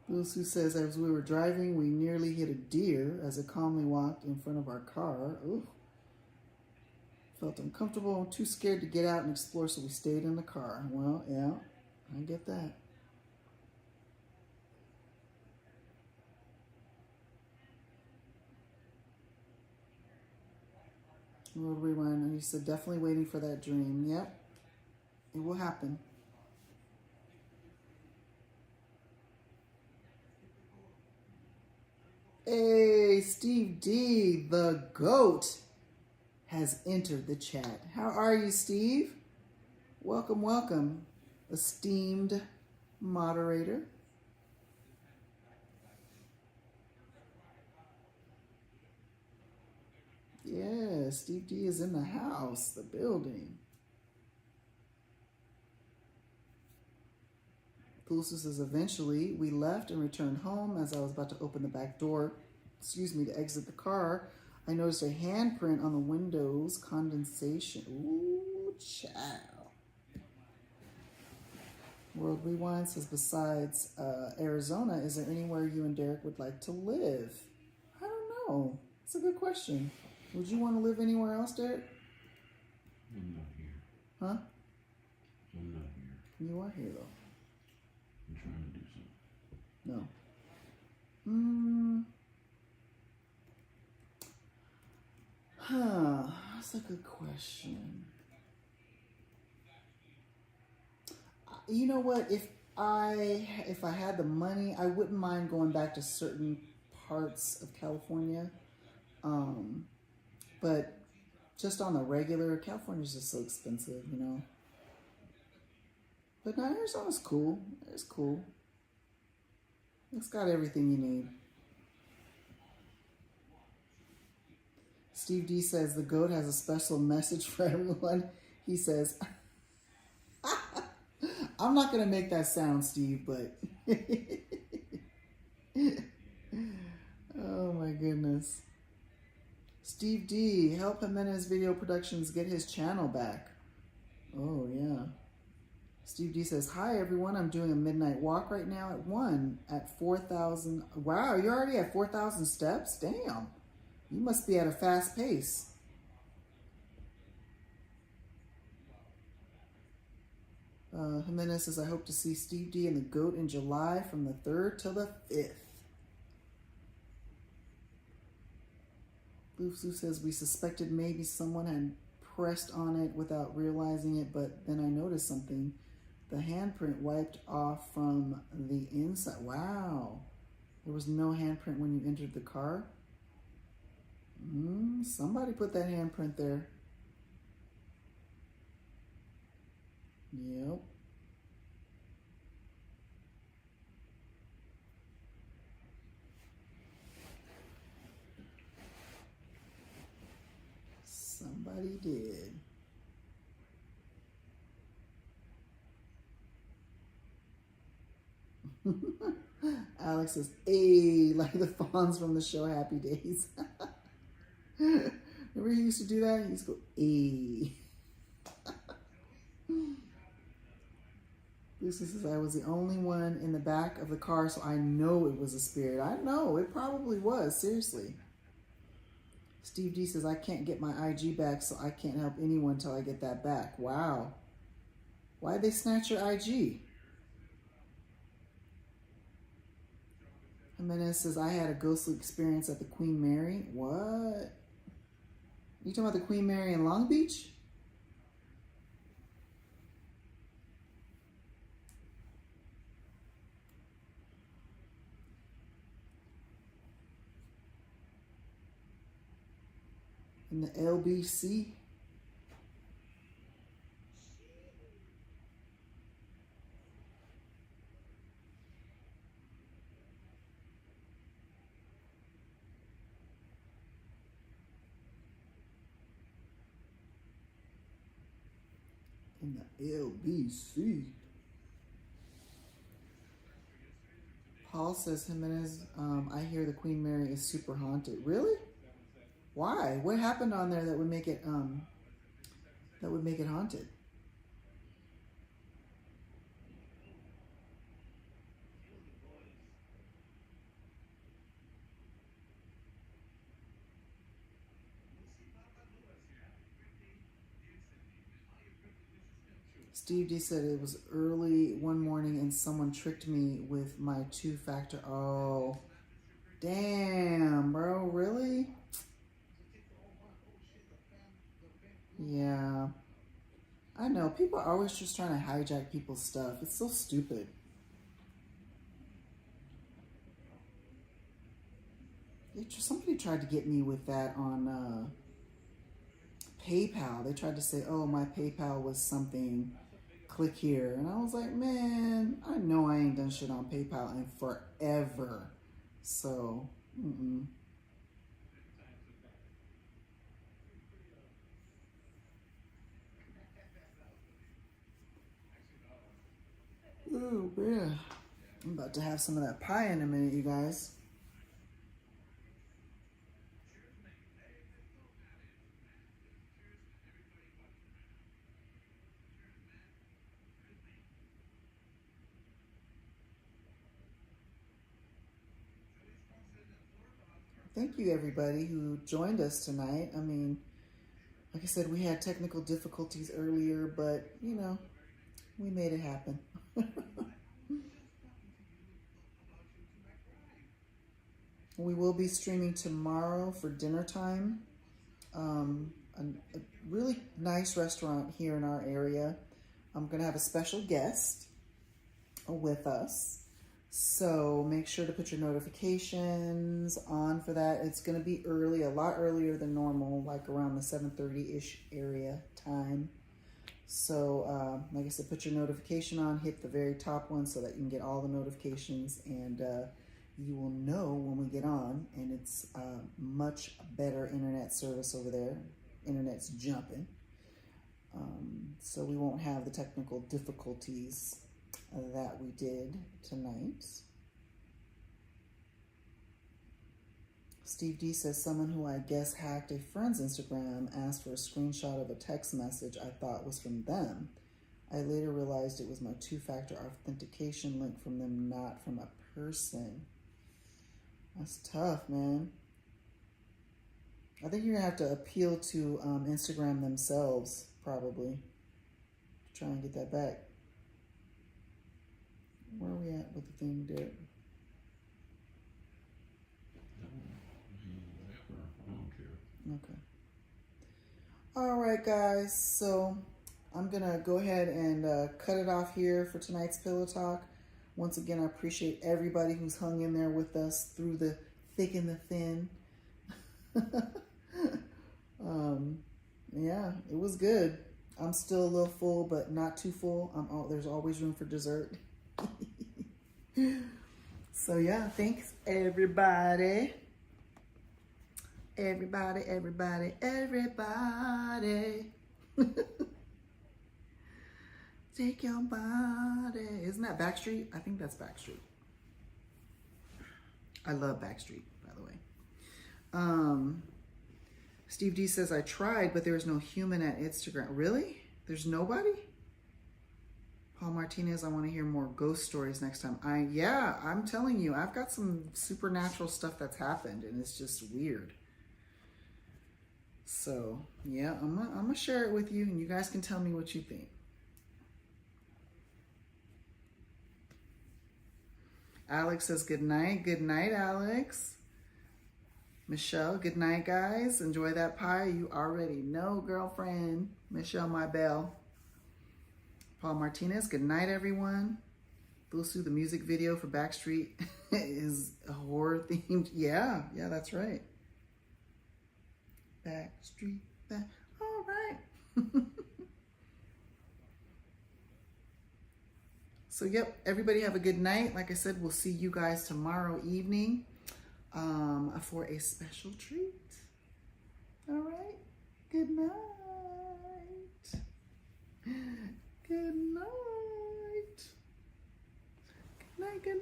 Bruce, who says, as we were driving, we nearly hit a deer as it calmly walked in front of our car. Ooh. Felt uncomfortable and too scared to get out and explore, so we stayed in the car. Well, yeah, I get that. World Rewind, he said, definitely waiting for that dream. Yep, it will happen. Hey, Steve D, the GOAT, has entered the chat. How are you, Steve? Welcome, welcome, esteemed moderator. Yeah, Steve D is in the house, the building. Pulsu says, eventually we left and returned home. As I was about to open the back door, to exit the car, I noticed a handprint on the windows, condensation. Ooh, child. World Rewind says, besides Arizona, is there anywhere you and Derek would like to live? I don't know. It's a good question. Would you want to live anywhere else, Derek? I'm not here. Huh? I'm not here. You are here, though. I'm trying to do something. No. That's a good question. You know what? If I had the money, I wouldn't mind going back to certain parts of California. But just on the regular, California's just so expensive, you know. But no, Arizona's cool. It's cool. It's got everything you need. Steve D says the GOAT has a special message for everyone. He says, I'm not going to make that sound, Steve, but... Oh my goodness. Steve D, help Jimenez Video Productions get his channel back. Oh yeah. Steve D says, hi everyone, I'm doing a midnight walk right now at 1 at 4,000. Wow, you're already at 4,000 steps? Damn. You must be at a fast pace. Jimenez says, I hope to see Steve D and the GOAT in July from the 3rd till the 5th. Lufu says, we suspected maybe someone had pressed on it without realizing it, but then I noticed something. The handprint wiped off from the inside. Wow. There was no handprint when you entered the car. Somebody put that handprint there. Yep. Somebody did. Alex says, "Ay," like the Fonz from the show Happy Days. Remember he used to do that? He used to go, "Ay." Lucy says, I was the only one in the back of the car, so I know it was a spirit. I know, it probably was, seriously. Steve D says, I can't get my IG back, so I can't help anyone till I get that back. Wow. Why'd they snatch your IG? Jimenez says, I had a ghostly experience at the Queen Mary. What? You talking about the Queen Mary in Long Beach? In the LBC? In the LBC. Paul says, Jimenez, I hear the Queen Mary is super haunted. Really? Why? What happened on there that would make it haunted? Steve D said it was early one morning and someone tricked me with my 2-factor. Oh, damn, bro, really? Yeah. I know, people are always just trying to hijack people's stuff. It's so stupid. Somebody tried to get me with that on PayPal. They tried to say, oh, my PayPal was something. Click here. And I was like, man, I know I ain't done shit on PayPal in forever. So, Ooh, yeah. I'm about to have some of that pie in a minute, you guys. Thank you, everybody who joined us tonight. I mean, like I said, we had technical difficulties earlier, but, you know, we made it happen. We will be streaming tomorrow for dinner time. A really nice restaurant here in our area. I'm going to have a special guest with us. So make sure to put your notifications on for that. It's going to be early, a lot earlier than normal, like around the 7:30-ish area time. So like I said, put your notification on, hit the very top one so that you can get all the notifications, and you will know when we get on. And it's much better internet service over there. Internet's jumping. So we won't have the technical difficulties that we did tonight. Steve D says, someone who I guess hacked a friend's Instagram asked for a screenshot of a text message I thought was from them. I later realized it was my two-factor authentication link from them, not from a person. That's tough, man. I think you're gonna have to appeal to Instagram themselves, probably, to try and get that back. Where are we at with the thing, Derek? I don't care. Okay. All right, guys. So I'm going to go ahead and cut it off here for tonight's Pillow Talk. Once again, I appreciate everybody who's hung in there with us through the thick and the thin. Yeah, it was good. I'm still a little full, but not too full. There's always room for dessert. So yeah, thanks everybody. Everybody. Take your body. Isn't that Backstreet? I think that's Backstreet. I love Backstreet, by the way. Steve D says, I tried, but there was no human at Instagram. Really? There's nobody? Paul Martinez, I want to hear more ghost stories next time. I'm telling you, I've got some supernatural stuff that's happened, and it's just weird. So, yeah, I'm gonna share it with you, and you guys can tell me what you think. Alex says, good night. Good night, Alex. Michelle, good night, guys. Enjoy that pie. You already know, girlfriend. Michelle, my belle. Paul Martinez, good night, everyone. Busu, the music video for Backstreet is a horror themed. Yeah, that's right. Backstreet, all right. So, yep, everybody have a good night. Like I said, we'll see you guys tomorrow evening for a special treat. All right. Good night. Good night. Good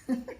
night.